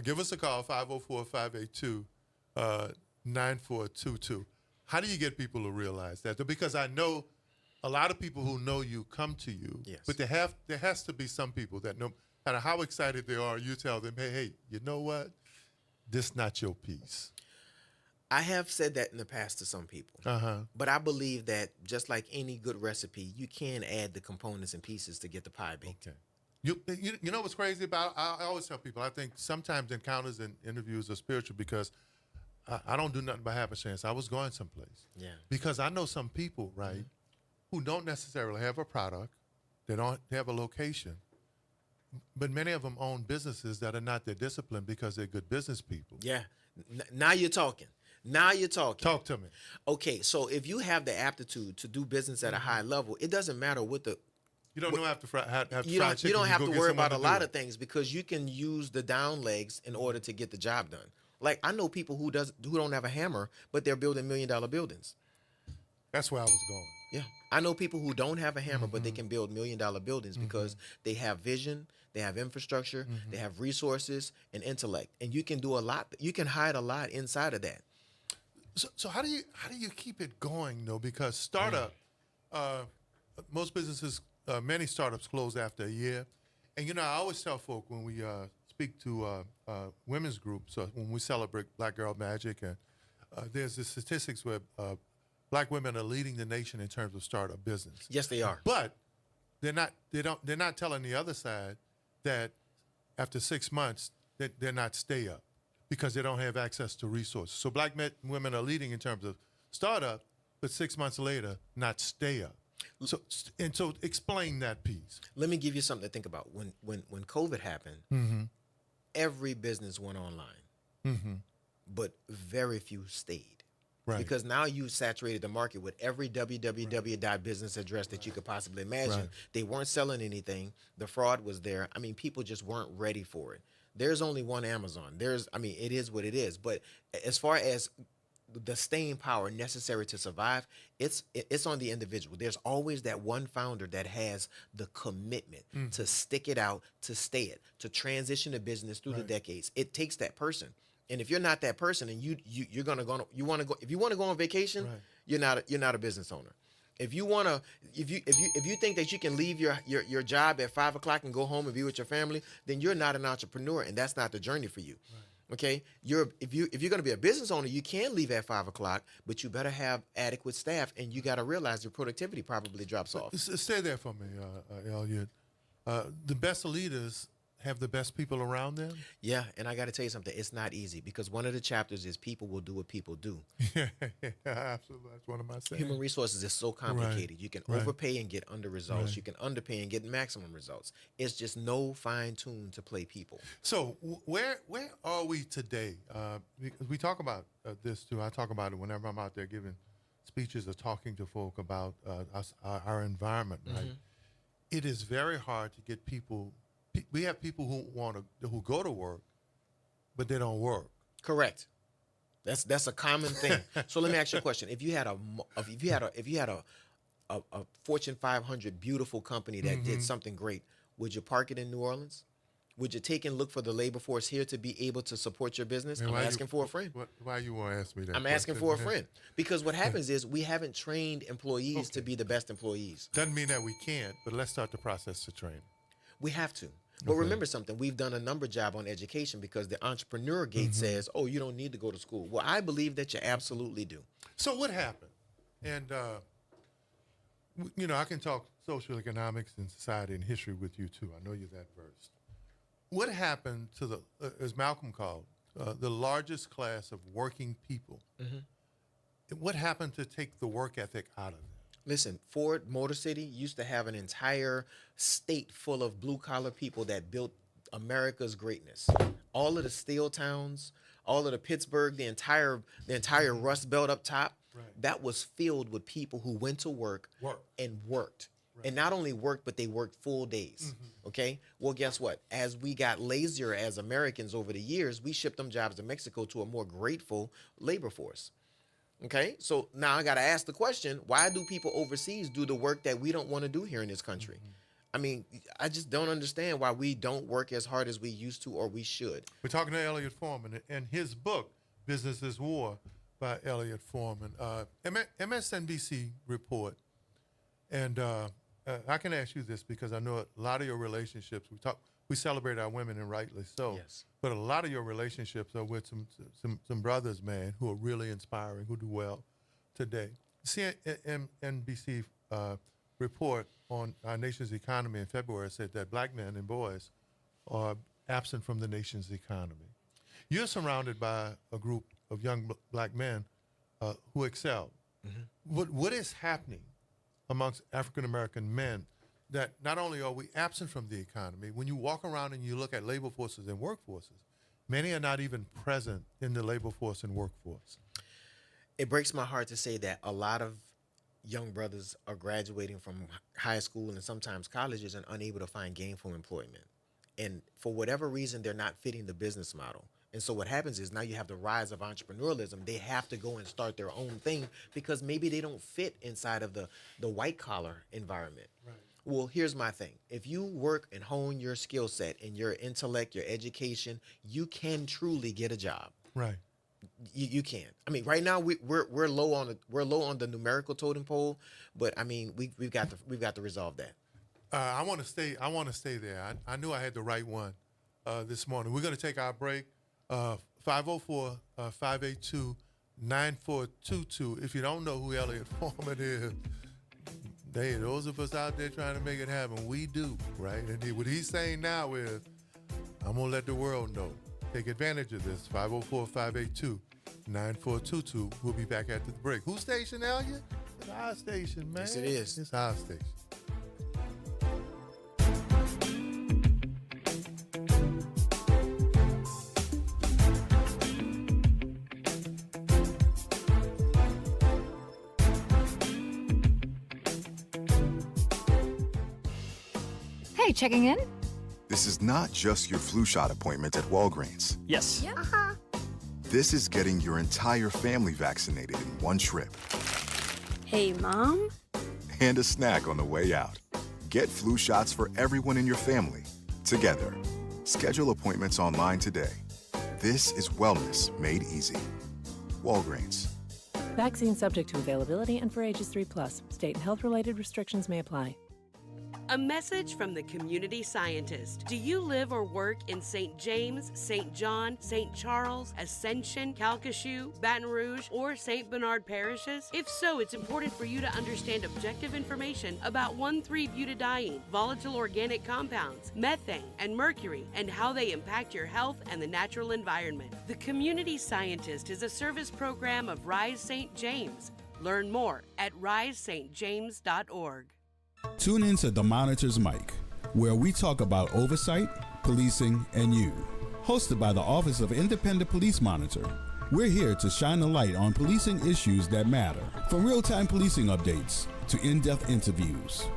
Give us a call, 504-582-9422. How do you get people to realize that? Because I know a lot of people who know you come to you, but there has to be some people that no matter how excited they are, you tell them, hey, you know what? This not your piece. I have said that in the past to some people, but I believe that just like any good recipe, you can add the components and pieces to get the pie baked. Okay. You know what's crazy about? I always tell people, I think sometimes encounters and interviews are spiritual because I don't do nothing by happenstance. I was going someplace. Yeah. Because I know some people, right, who don't necessarily have a product, they don't have a location, but many of them own businesses that are not their discipline because they're good business people. Yeah. Now you're talking. Now you're talking. Talk to me. Okay, so if you have the aptitude to do business at a high level, it doesn't matter what the You don't have to fry chicken. You don't have to worry about a lot of things because you can use the down legs in order to get the job done. Like I know people who don't have a hammer, but they're building $1 million buildings. That's where I was going. Yeah, I know people who don't have a hammer, but they can build $1 million buildings because they have vision, they have infrastructure, they have resources and intellect, and you can do a lot. You can hide a lot inside of that. So how do you keep it going though? Because startup, most businesses. Many startups close after a year. And, you know, I always tell folk when we speak to women's groups, when we celebrate Black Girl Magic, and there's the statistics where Black women are leading the nation in terms of startup business. Yes, they are. But they're not telling the other side that after 6 months they're not stay up because they don't have access to resources. So Black women are leading in terms of startup, but 6 months later, not stay up. So explain that piece. Let me give you something to think about. When COVID happened, every business went online, but very few stayed. Right. Because now you've saturated the market with every www.business address that you could possibly imagine. Right. They weren't selling anything. The fraud was there. I mean, people just weren't ready for it. There's only one Amazon. It is what it is. But as far as the staying power necessary to survive, it's on the individual. There's always that one founder that has the commitment to stick it out, to stay it, to transition the business through the decades. It takes that person. And if you're not that person, and if you want to go on vacation, you're not a business owner. If you think that you can leave your job at 5 o'clock and go home and be with your family, then you're not an entrepreneur, and that's not the journey for you. Right. Okay, if you're going to be a business owner, you can leave at 5 o'clock, but you better have adequate staff, and you got to realize your productivity probably drops off. Stay there for me, Elliot. The best leaders have the best people around them. Yeah, and I got to tell you something. It's not easy because one of the chapters is people will do what people do. Yeah, absolutely. That's one of my sayings. Human resources is so complicated. Right. You can overpay and get under results. Right. You can underpay and get maximum results. It's just no fine tune to play people. So where are we today? Because we talk about this too. I talk about it whenever I'm out there giving speeches or talking to folk about our environment. Right. It is very hard to get people. We have people who go to work, but they don't work. Correct. That's a common thing. So let me ask you a question: If you had a Fortune 500 beautiful company that did something great, would you park it in New Orleans? Would you take and look for the labor force here to be able to support your business? I'm asking for a friend. Why you want to ask me that? I'm asking for a friend. Because what happens is we haven't trained employees to be the best employees. Doesn't mean that we can't, but let's start the process to train. We have to. But remember something, we've done a number job on education because the entrepreneur gate says, oh, you don't need to go to school. Well, I believe that you absolutely do. So what happened? And, you know, I can talk social economics and society and history with you, too. I know you're that versed. What happened to the, as Malcolm called, the largest class of working people? What happened to take the work ethic out of it? Listen, Ford Motor City used to have an entire state full of blue-collar people that built America's greatness. All of the steel towns, all of the Pittsburgh, the entire Rust Belt up top, that was filled with people who went to work. And worked. And not only worked, but they worked full days. Okay? Well, guess what? As we got lazier as Americans over the years, we shipped them jobs to Mexico to a more grateful labor force. Okay? So now I got to ask the question, why do people overseas do the work that we don't want to do here in this country? I mean, I just don't understand why we don't work as hard as we used to or we should. We're talking to Elliot Foreman and his book, Business is War, by Elliot Foreman. MSNBC report, and I can ask you this because I know a lot of your relationships, we celebrate our women, and rightly so. Yes. But a lot of your relationships are with some brothers, man, who are really inspiring, who do well today. CNBC report on our nation's economy in February said that black men and boys are absent from the nation's economy. You're surrounded by a group of young black men who excel. What is happening amongst African-American men that not only are we absent from the economy, when you walk around and you look at labor forces and workforces, many are not even present in the labor force and workforce. It breaks my heart to say that a lot of young brothers are graduating from high school and sometimes colleges and unable to find gainful employment. And for whatever reason, they're not fitting the business model. And so what happens is now you have the rise of entrepreneurialism. They have to go and start their own thing because maybe they don't fit inside of the white-collar environment. Right. Well, here's my thing. If you work and hone your skill set and your intellect, your education, you can truly get a job. Right. You can. I mean, right now we're low on the numerical totem pole, but I mean we've got to resolve that. I want to stay there. I knew I had the right one this morning. We're going to take our break. 504-582-9422. If you don't know who Elliot Foreman is, those of us out there trying to make it happen, we do, right? And what he's saying now is, I'm going to let the world know. Take advantage of this. 504-582-9422. We'll be back after the break. Whose station, Elliot? It's our station, man. Yes, it is. It's our station. Hey, checking in? This is not just your flu shot appointment at Walgreens. Yes. Yeah. This is getting your entire family vaccinated in one trip. Hey, Mom? And a snack on the way out. Get flu shots for everyone in your family, together. Schedule appointments online today. This is wellness made easy. Walgreens. Vaccine subject to availability and for ages 3+. State and health-related restrictions may apply. A message from the community scientist. Do you live or work in St. James, St. John, St. Charles, Ascension, Calcasieu, Baton Rouge, or St. Bernard parishes? If so, it's important for you to understand objective information about 1,3-butadiene, volatile organic compounds, methane, and mercury, and how they impact your health and the natural environment. The Community Scientist is a service program of Rise St. James. Learn more at risestjames.org. Tune in to The Monitor's Mic, where we talk about oversight, policing, and you. Hosted by the Office of Independent Police Monitor, we're here to shine a light on policing issues that matter, from real-time policing updates to in-depth interviews.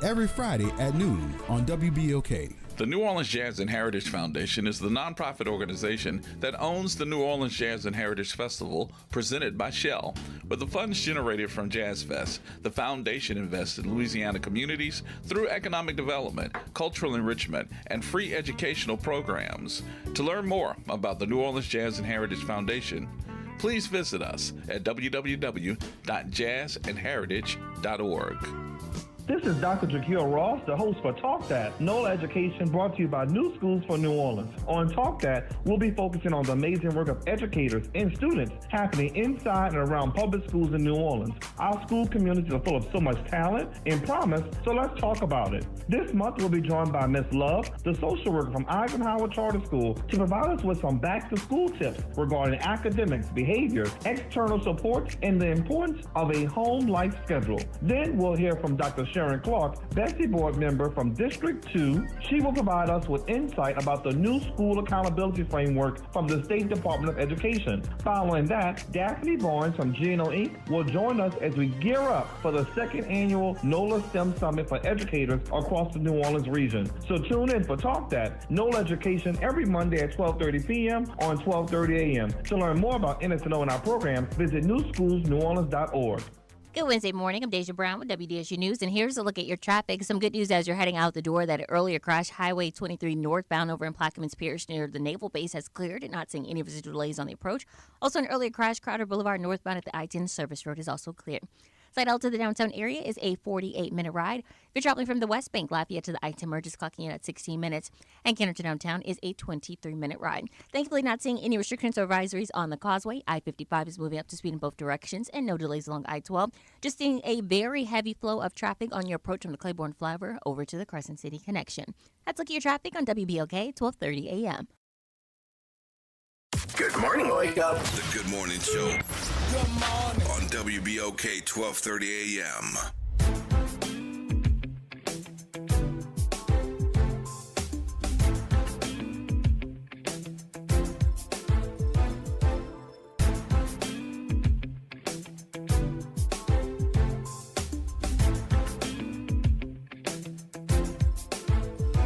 Every Friday at noon on WBOK. The New Orleans Jazz and Heritage Foundation is the nonprofit organization that owns the New Orleans Jazz and Heritage Festival presented by Shell. With the funds generated from Jazz Fest, the foundation invests in Louisiana communities through economic development, cultural enrichment, and free educational programs. To learn more about the New Orleans Jazz and Heritage Foundation, please visit us at www.jazzandheritage.org. This is Dr. Jaquil Ross, the host for Talk That, NOLA Education, brought to you by New Schools for New Orleans. On Talk That, we'll be focusing on the amazing work of educators and students happening inside and around public schools in New Orleans. Our school communities are full of so much talent and promise, so let's talk about it. This month, we'll be joined by Miss Love, the social worker from Eisenhower Charter School, to provide us with some back-to-school tips regarding academics, behavior, external supports, and the importance of a home life schedule. Then we'll hear from Dr. Sharon Clark, Bessie Board member from District 2. She will provide us with insight about the new school accountability framework from the State Department of Education. Following that, Daphne Barnes from GNO Inc. will join us as we gear up for the second annual NOLA STEM Summit for educators across the New Orleans region. So tune in for Talk That, NOLA Education, every Monday at 12:30 p.m. on 12:30 a.m. To learn more about NSNO and our program, visit newschoolsneworleans.org. Good Wednesday morning. I'm Deja Brown with WDSU News, and here's a look at your traffic. Some good news as you're heading out the door. That earlier crash, Highway 23 northbound over in Plaquemines Parish near the Naval Base has cleared and not seeing any residual delays on the approach. Also, an earlier crash, Crowder Boulevard northbound at the I-10 service road is also cleared. Side out to the downtown area is a 48-minute ride. If you're traveling from the West Bank, Lafayette to the I-10 merge is clocking in at 16 minutes. And Kenner to downtown is a 23-minute ride. Thankfully, not seeing any restrictions or advisories on the causeway. I-55 is moving up to speed in both directions and no delays along I-12. Just seeing a very heavy flow of traffic on your approach from the Claiborne Flyover over to the Crescent City connection. That's a look at your traffic on WBOK 1230 a.m. Good morning, Wake Up. The Good Morning Show. Good morning. On WBOK 1230 a.m.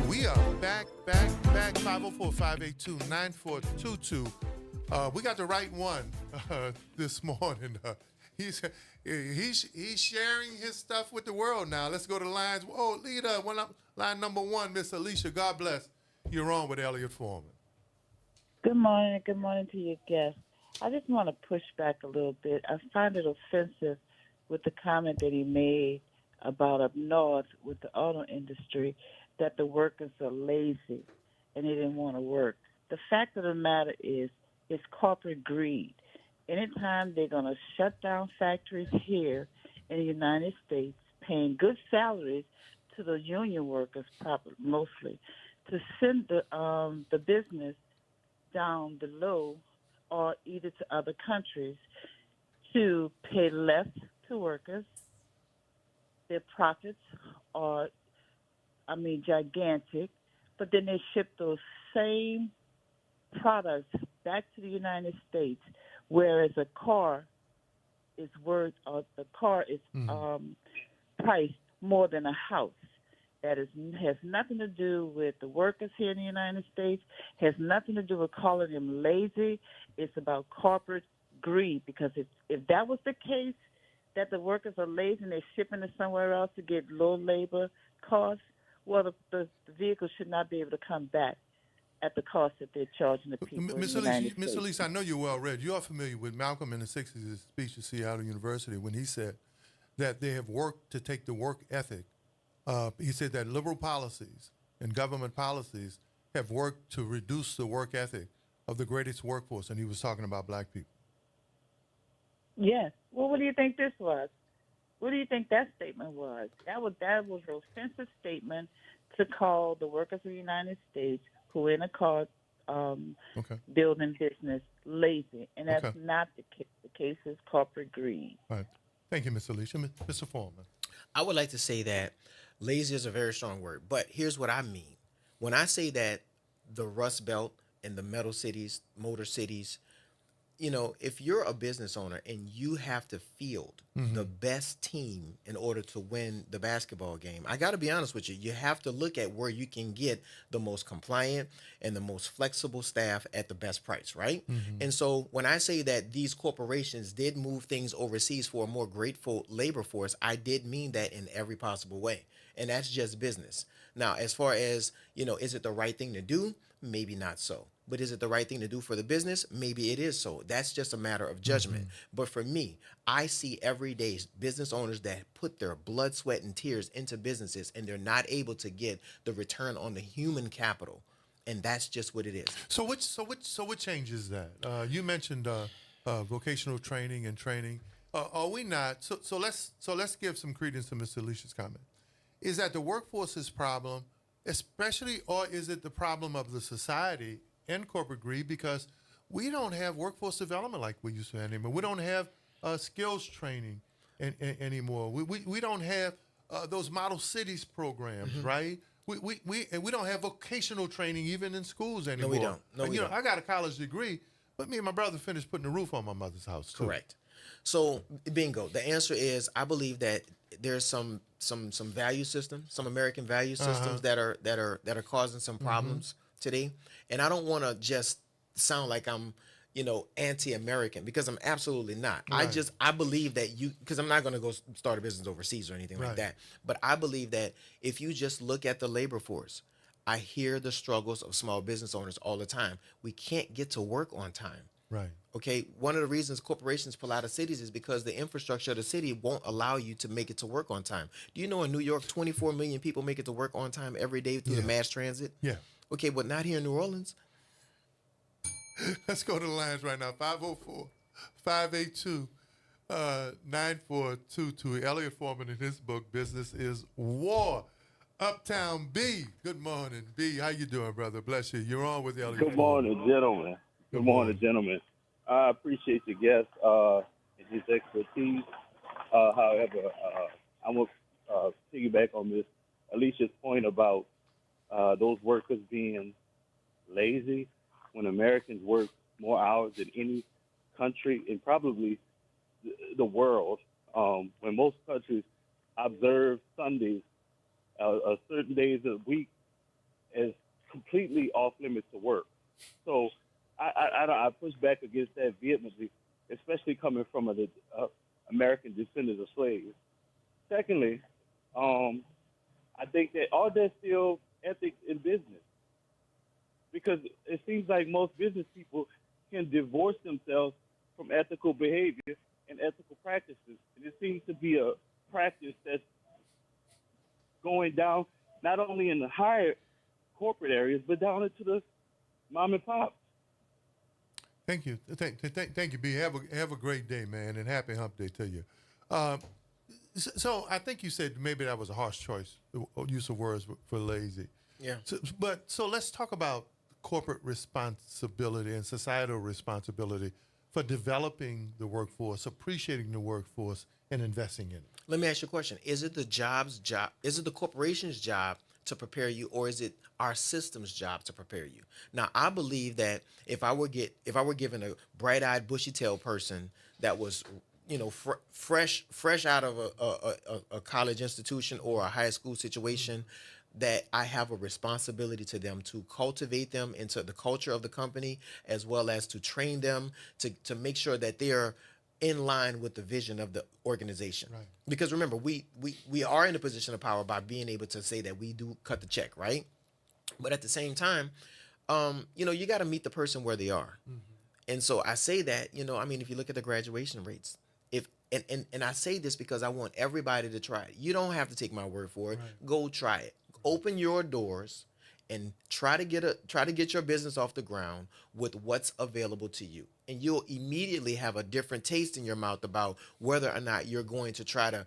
We are back, 504-582-9422. We got the right one this morning. He's sharing his stuff with the world now. Let's go to lines. Oh, leader, line number one, Miss Alicia. God bless. You're on with Elliot Foreman. Good morning. Good morning to your guests. I just want to push back a little bit. I find it offensive with the comment that he made about up north with the auto industry that the workers are lazy and they didn't want to work. The fact of the matter is it's corporate greed. Anytime they're going to shut down factories here in the United States, paying good salaries to the union workers, mostly, to send the business down below or either to other countries to pay less to workers. Their profits are, gigantic, but then they ship those same products back to the United States, whereas a car is priced more than a house. That has nothing to do with the workers here in the United States, has nothing to do with calling them lazy. It's about corporate greed, because if that was the case, that the workers are lazy and they're shipping it somewhere else to get low labor costs, well, the vehicle should not be able to come back at the cost that they're charging the people. Miss Elise, I know you're well read. You are familiar with Malcolm in the 60s, his speech at Seattle University, when he said that they have worked to take the work ethic. He said that liberal policies and government policies have worked to reduce the work ethic of the greatest workforce, and he was talking about black people. Yes. Well, what do you think this was? What do you think that statement was? That was an offensive statement to call the workers of the United States who are in a car building business lazy, and that's not the case. The case is corporate greed. All right. Thank you, Ms. Alicia. Mr. Foreman. I would like to say that lazy is a very strong word, but here's what I mean. When I say that the Rust Belt and the metal cities, motor cities, if you're a business owner and you have to field the best team in order to win the basketball game, I got to be honest with you. You have to look at where you can get the most compliant and the most flexible staff at the best price, right? And so when I say that these corporations did move things overseas for a more grateful labor force, I did mean that in every possible way. And that's just business. Now, as far as, is it the right thing to do? Maybe not so. But is it the right thing to do for the business? Maybe it is so. That's just a matter of judgment. But for me, I see every day business owners that put their blood, sweat, and tears into businesses, and they're not able to get the return on the human capital. And that's just what it is. So what changes that? You mentioned vocational training and training. Are we not? So let's give some credence to Mr. Alicia's comment. Is that the workforce's problem, especially, or is it the problem of the society and corporate greed? Because we don't have workforce development like we used to anymore. We don't have skills training anymore. We don't have those model cities programs, right? We don't have vocational training even in schools anymore. No, we don't. No, we don't. I got a college degree, but me and my brother finished putting the roof on my mother's house too. Correct. So, bingo. The answer is I believe that there's some value systems, some American value systems that are causing some problems today. And I don't want to just sound like I'm, anti-American, because I'm absolutely not. Right. I believe that because I'm not going to go start a business overseas or anything like that. But I believe that if you just look at the labor force, I hear the struggles of small business owners all the time. We can't get to work on time. Right. Okay. One of the reasons corporations pull out of cities is because the infrastructure of the city won't allow you to make it to work on time. Do you know in New York, 24 million people make it to work on time every day through the mass transit? Yeah. Okay, but not here in New Orleans. Let's go to the lines right now. 504-582-9422. Elliot Foreman in his book, Business is War. Uptown B. Good morning, B. How you doing, brother? Bless you. You're on with Elliot Good morning, gentlemen. Good morning, gentlemen. I appreciate your guest and his expertise. However, I'm going to piggyback on Ms. Alicia's point about those workers being lazy when Americans work more hours than any country in probably the world. When most countries observe Sundays, certain days of the week as completely off limits to work. So I push back against that vehemently, especially coming from an American descendant of slaves. Secondly, I think that are there still ethics in business? Because it seems like most business people can divorce themselves from ethical behavior and ethical practices. And it seems to be a practice that's going down not only in the higher corporate areas, but down into the mom and pop. Thank you. Thank you, B. Have a great day, man, and happy hump day to you. So I think you said maybe that was a harsh choice, use of words for lazy. Yeah. So let's talk about corporate responsibility and societal responsibility for developing the workforce, appreciating the workforce, and investing in it. Let me ask you a question. Is it the job's job? Is it the corporation's job to prepare you, or is it our system's job to prepare you? Now, I believe that if I were given a bright-eyed, bushy-tailed person that was, fresh out of a college institution or a high school situation, that I have a responsibility to them to cultivate them into the culture of the company, as well as to train them to make sure that they're in line with the vision of the organization. Right. Because remember, we are in a position of power by being able to say that we do cut the check, right? But at the same time, you got to meet the person where they are. And so I say that, if you look at the graduation rates, and I say this because I want everybody to try it. You don't have to take my word for it. Right. Go try it. Open your doors and try to get your business off the ground with what's available to you. And you'll immediately have a different taste in your mouth about whether or not you're going to try to,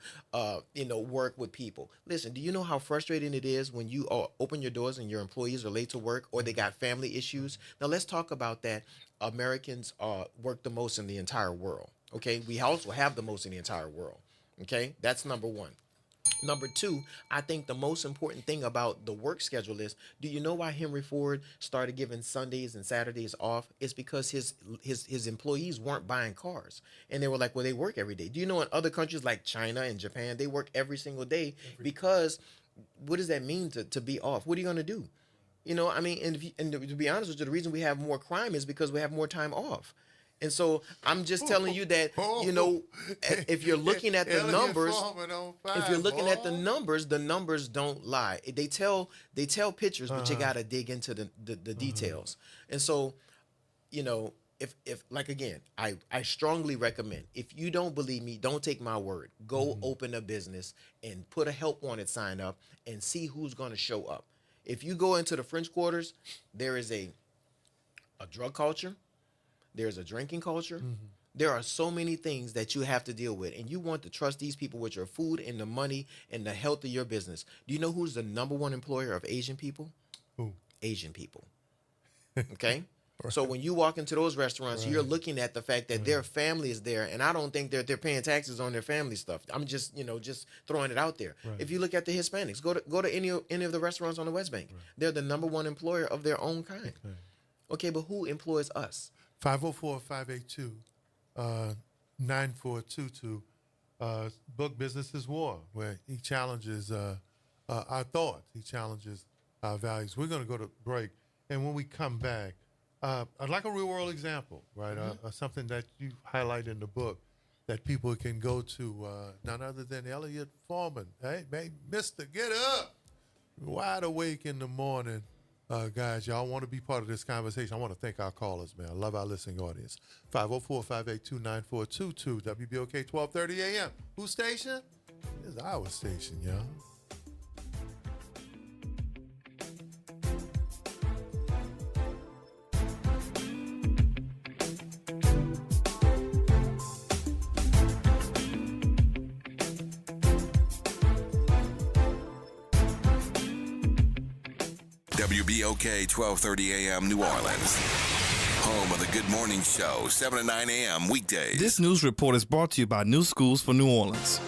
work with people. Listen, do you know how frustrating it is when you open your doors and your employees are late to work or they got family issues? Now, let's talk about that. Americans work the most in the entire world. Okay, we also have the most in the entire world. Okay, that's number one. Number two, I think the most important thing about the work schedule is, do you know why Henry Ford started giving Sundays and Saturdays off? It's because his employees weren't buying cars. And they were like, well, they work every day. Do you know in other countries like China and Japan, they work every single day because what does that mean to be off? What are you going to do? You know, I mean, and to be honest with you, the reason we have more crime is because we have more time off. And so I'm just telling you that, you know, if you're looking at the numbers, the numbers don't lie. They tell pictures, but you got to dig into the details. And so, you know, if like, again, I strongly recommend, if you don't believe me, don't take my word. Go open a business and put a help wanted sign up and see who's going to show up. If you go into the French Quarters, there is a drug culture. There's a drinking culture. There are so many things that you have to deal with, and you want to trust these people with your food and the money and the health of your business. Do you know who's the number one employer of Asian people? Who? Asian people. Okay? Right. So when you walk into those restaurants, you're looking at the fact that their family is there, and I don't think they're paying taxes on their family stuff. I'm just, you know, just throwing it out there. Right. If you look at the Hispanics, go to any of the restaurants on the West Bank. Right. They're the number one employer of their own kind. Okay, but who employs us? 504-582-9422. Book Business is War, where he challenges our thoughts. He challenges our values. We're going to go to break. And when we come back, I'd like a real world example, right? Something that you highlight in the book that people can go to, none other than Elliot Foreman. Hey, mister, get up. Wide awake in the morning. Guys, y'all want to be part of this conversation. I want to thank our callers, man. I love our listening audience. 504-582-9422, WBOK 1230 AM. Whose station? It's our station, y'all. WBOK 1230 AM New Orleans. Home of the Good Morning Show, 7 to 9 a.m. weekdays. This news report is brought to you by New Schools for New Orleans.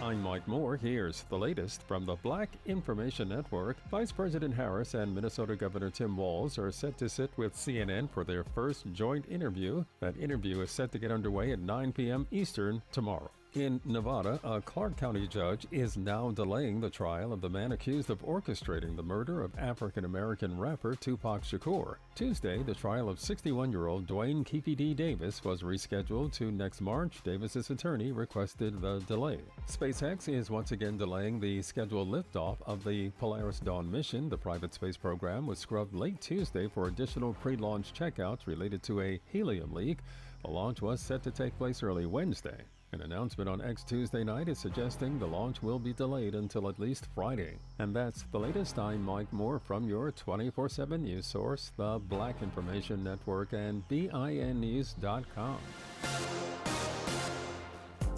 I'm Mike Moore. Here's the latest from the Black Information Network. Vice President Harris and Minnesota Governor Tim Walz are set to sit with CNN for their first joint interview. That interview is set to get underway at 9 p.m. Eastern tomorrow. In Nevada, a Clark County judge is now delaying the trial of the man accused of orchestrating the murder of African-American rapper Tupac Shakur. Tuesday, the trial of 61-year-old Dwayne Keefe D. Davis was rescheduled to next March. Davis's attorney requested the delay. SpaceX is once again delaying the scheduled liftoff of the Polaris Dawn mission. The private space program was scrubbed late Tuesday for additional pre-launch checkouts related to a helium leak. The launch was set to take place early Wednesday. An announcement on X Tuesday night is suggesting the launch will be delayed until at least Friday. And that's the latest. I'm Mike Moore from your 24/7 news source, the Black Information Network, and BINnews.com.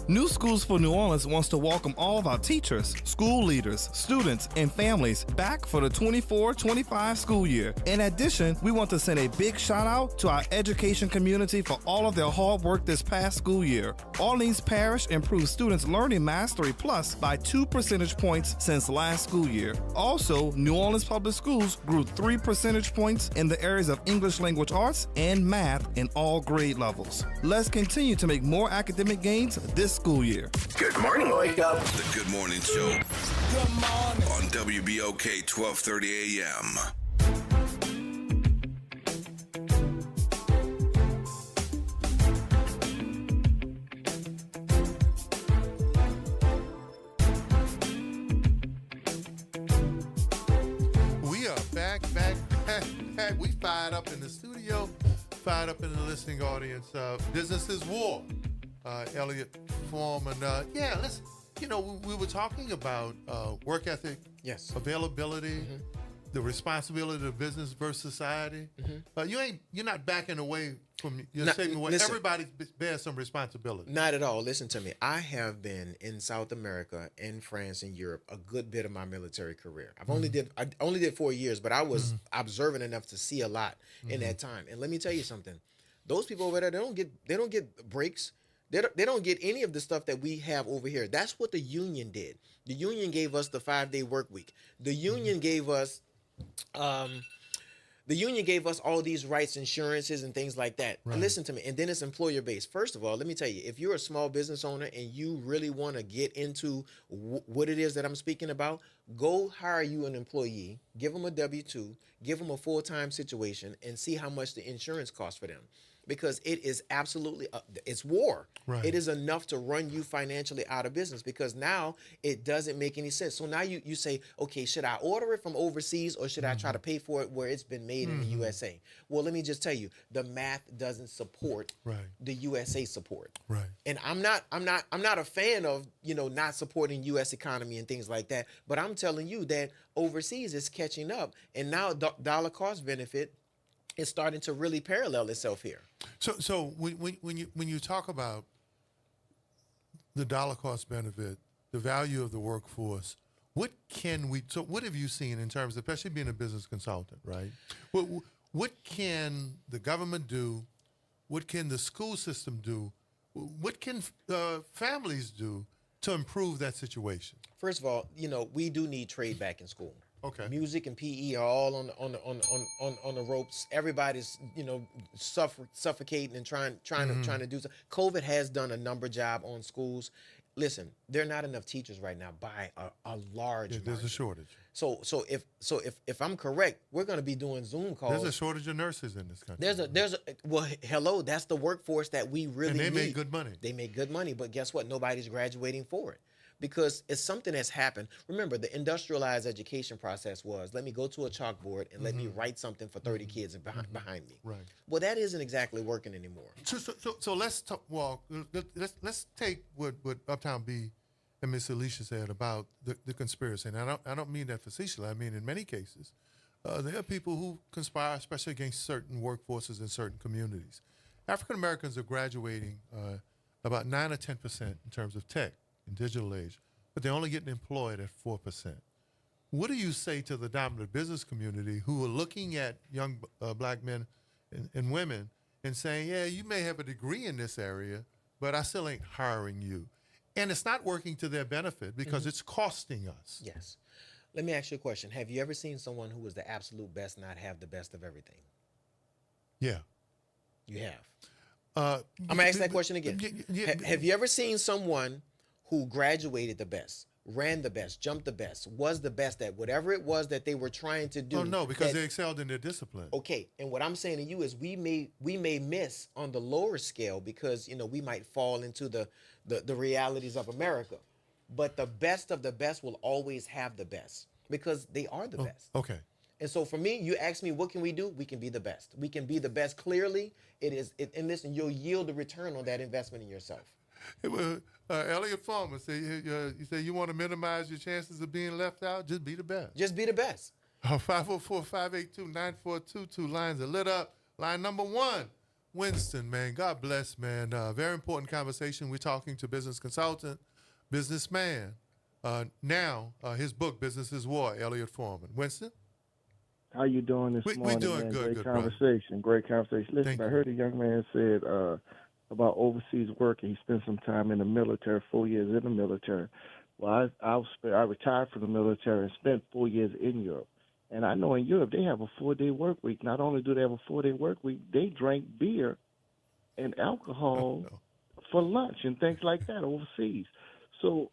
New Schools for New Orleans wants to welcome all of our teachers, school leaders, students, and families back for the 24-25 school year. In addition, we want to send a big shout out to our education community for all of their hard work this past school year. Orleans Parish improved students' learning mastery plus by 2 percentage points since last school year. Also, New Orleans Public Schools grew 3 percentage points in the areas of English language arts and math in all grade levels. Let's continue to make more academic gains this school year. Good morning, wake up. The Good Morning Show. Good morning. On WBOK 1230 AM. We are back. We fired up in the studio, fired up in the listening audience. Business is War. Elliot Foreman. Let's, we were talking about work ethic, yes, availability, the responsibility of business versus society. You're not backing away from your statement where everybody bears some responsibility. Not at all. Listen to me. I have been in South America, in France, and Europe a good bit of my military career. I only did 4 years, but I was observant enough to see a lot in that time. And let me tell you something. Those people over there, they don't get breaks. They don't get any of the stuff that we have over here. That's what the union did. The union gave us the 5-day work week. The union gave us all these rights, insurances, and things like that. Right. Listen to me. And then it's employer based. First of all, let me tell you, if you're a small business owner and you really want to get into what it is that I'm speaking about, go hire you an employee, give them a W-2, give them a full-time situation, and see how much the insurance costs for them. Because it is absolutely, it's war. Right. It is enough to run you financially out of business, because now it doesn't make any sense. So now you say, okay, should I order it from overseas, or should I try to pay for it where it's been made in the USA? Well, let me just tell you, the math doesn't support the USA support. Right. And I'm not a fan of, not supporting US economy and things like that, but I'm telling you that overseas is catching up, and now dollar cost benefit is starting to really parallel itself here. So when you talk about the dollar cost benefit, the value of the workforce, what have you seen in terms of, especially being a business consultant, right? What can the government do? What can the school system do? What can families do to improve that situation? First of all, we do need trade back in school. Okay. Music and PE are all on the ropes. Everybody's suffocating and trying to do something. COVID has done a number job on schools. Listen, there are not enough teachers right now by a large margin. There's a shortage. So if I'm correct, we're going to be doing Zoom calls. There's a shortage of nurses in this country. Hello, that's the workforce that we really need. And they make good money. They make good money, but guess what? Nobody's graduating for it. Because it's something that's happened. Remember, the industrialized education process was, let me go to a chalkboard and let me write something for 30 kids behind me. Right. Well, that isn't exactly working anymore. So let's talk. Well, let's take what Uptown B and Miss Alicia said about the conspiracy. And I don't mean that facetiously. I mean, in many cases, there are people who conspire, especially against certain workforces in certain communities. African Americans are graduating about 9 or 10% in terms of tech and digital age, but they're only getting employed at 4%. What do you say to the dominant business community who are looking at young black men and women and saying, yeah, you may have a degree in this area, but I still ain't hiring you? And it's not working to their benefit because it's costing us. Yes. Let me ask you a question. Have you ever seen someone who was the absolute best not have the best of everything? Yeah. You have. I'm going to ask that question again. Have you ever seen someone who graduated the best, ran the best, jumped the best, was the best at whatever it was that they were trying to do? Oh, no, because they excelled in their discipline. Okay, and what I'm saying to you is we may miss on the lower scale because, we might fall into the realities of America. But the best of the best will always have the best because they are the best. Okay. And so for me, you ask me, what can we do? We can be the best. We can be the best clearly. And listen, you'll yield a return on that investment in yourself. Elliot Farmer said, you say you want to minimize your chances of being left out? Just be the best. Just be the best. 504-582-9422. Lines are lit up. Line number 1, Winston, man. God bless, man. Very important conversation. We're talking to business consultant, businessman. Now, his book, Business is War, Elliot Foreman. Winston? How you doing this morning? We're doing man? good. Great conversation. Great conversation. Listen, I heard a young man said about overseas work, and he spent some time in the military, 4 years in the military. Well, I retired from the military and spent 4 years in Europe. And I know in Europe they have a 4-day work week. Not only do they have a 4-day work week, they drink beer and alcohol for lunch and things like that overseas. So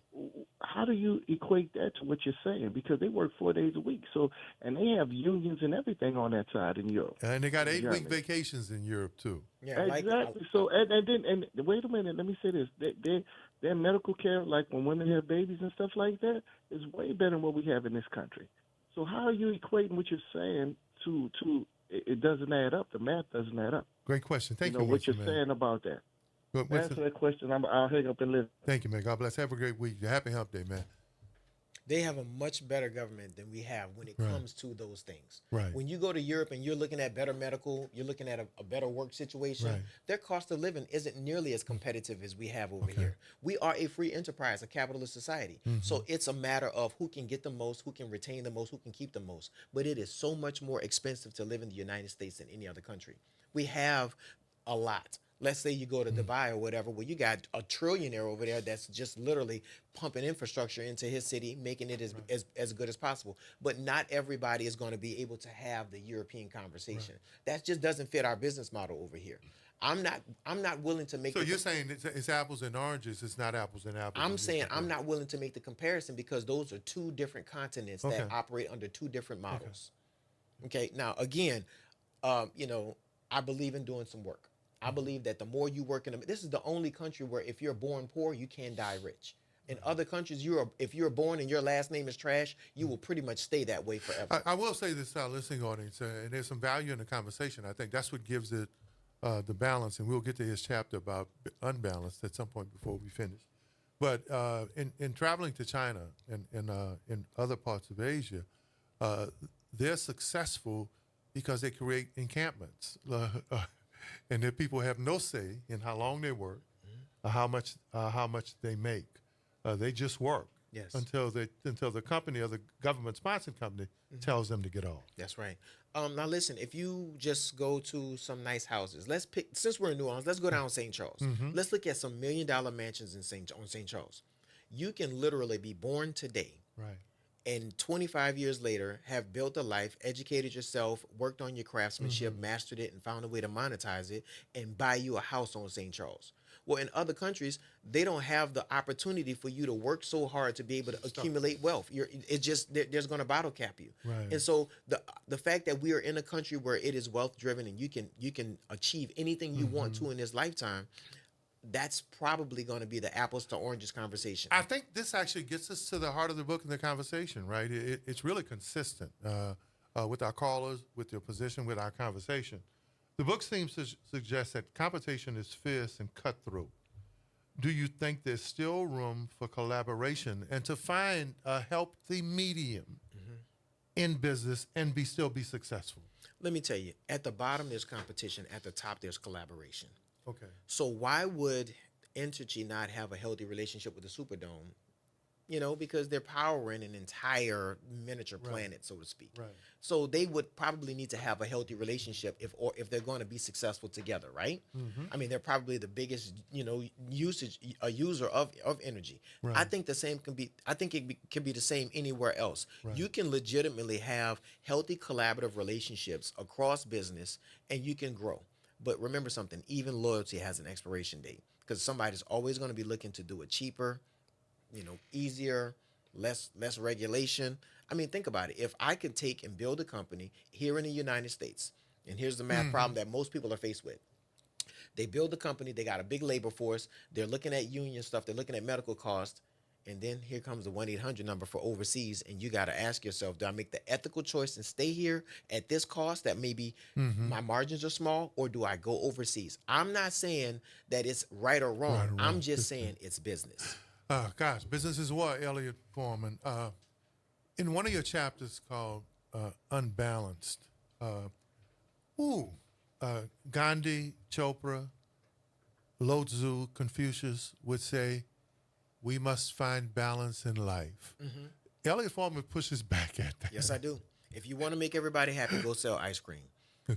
how do you equate that to what you're saying? Because they work 4 days a week. So, and they have unions and everything on that side in Europe. And they got 8-week vacations in Europe too. Yeah, exactly. So and wait a minute. Let me say this: their medical care, like when women have babies and stuff like that, is way better than what we have in this country. So how are you equating what you're saying to it doesn't add up? The math doesn't add up. Great question. Thank you. What you're saying about that. Answer that question. I'll hang up and listen. Thank you, man. God bless. Have a great week. Happy Hump Day, man. They have a much better government than we have when it comes to those things. Right. When you go to Europe and you're looking at better medical, you're looking at a better work situation, their cost of living isn't nearly as competitive as we have over here. We are a free enterprise, a capitalist society. So it's a matter of who can get the most, who can retain the most, who can keep the most. But it is so much more expensive to live in the United States than any other country. We have a lot. Let's say you go to Dubai or whatever, where you got a trillionaire over there that's just literally pumping infrastructure into his city, making it as good as possible. But not everybody is going to be able to have the European conversation. That just doesn't fit our business model over here. I'm not willing to make. So you're saying it's apples and oranges. It's not apples and apples. I'm saying I'm not willing to make the comparison because those are two different continents that operate under two different models. Okay. Now again, you know, I believe in doing some work. I believe that the more you work this is the only country where if you're born poor, you can die rich. In other countries, if you're born and your last name is trash, you will pretty much stay that way forever. I will say this to our listening audience, and there's some value in the conversation. I think that's what gives it the balance, and we'll get to his chapter about unbalanced at some point before we finish. But in traveling to China and in other parts of Asia, they're successful because they create encampments. And the people have no say in how long they work, or how much they make. They just work until the company or the government-sponsored company tells them to get off. That's right. Now listen, if you just go to some nice houses, let's pick. Since we're in New Orleans, let's go down St. Charles. Let's look at some $1 million mansions in St. Charles. You can literally be born today, right, and 25 years later have built a life, educated yourself, worked on your craftsmanship, mastered it, and found a way to monetize it, and buy you a house on St. Charles. Well, in other countries, they don't have the opportunity for you to work so hard to be able to accumulate wealth. It's just there's going to bottle cap you. Right. And so the fact that we are in a country where it is wealth driven and you can achieve anything you want to in this lifetime, that's probably going to be the apples to oranges conversation. I think this actually gets us to the heart of the book and the conversation, right? It's really consistent with our callers, with your position, with our conversation. The book seems to suggest that competition is fierce and cutthroat. Do you think there's still room for collaboration and to find a healthy medium in business and still be successful? Let me tell you, at the bottom there's competition, at the top there's collaboration. Okay. So why would Entergy not have a healthy relationship with the Superdome? You know, because they're powering an entire miniature planet, so to speak. Right. So they would probably need to have a healthy relationship if they're going to be successful together, right? I mean, they're probably the biggest, user of energy. Right. I think the same can be. I think it can be the same anywhere else. Right. You can legitimately have healthy collaborative relationships across business, and you can grow. But remember something: even loyalty has an expiration date because somebody's always going to be looking to do it cheaper. Easier, less regulation. I mean, think about it. If I could take and build a company here in the United States, and here's the math problem that most people are faced with. They build a company, they got a big labor force, they're looking at union stuff, they're looking at medical costs, and then here comes the 1-800 number for overseas, and you got to ask yourself, do I make the ethical choice and stay here at this cost that maybe my margins are small, or do I go overseas? I'm not saying that it's right or wrong. Right. I'm just saying it's business. Gosh, business is what, Elliot Foreman. In one of your chapters called Unbalanced, Gandhi, Chopra, Lao Tzu, Confucius would say, we must find balance in life. Elliot Foreman pushes back at that. Yes, I do. If you want to make everybody happy, go sell ice cream.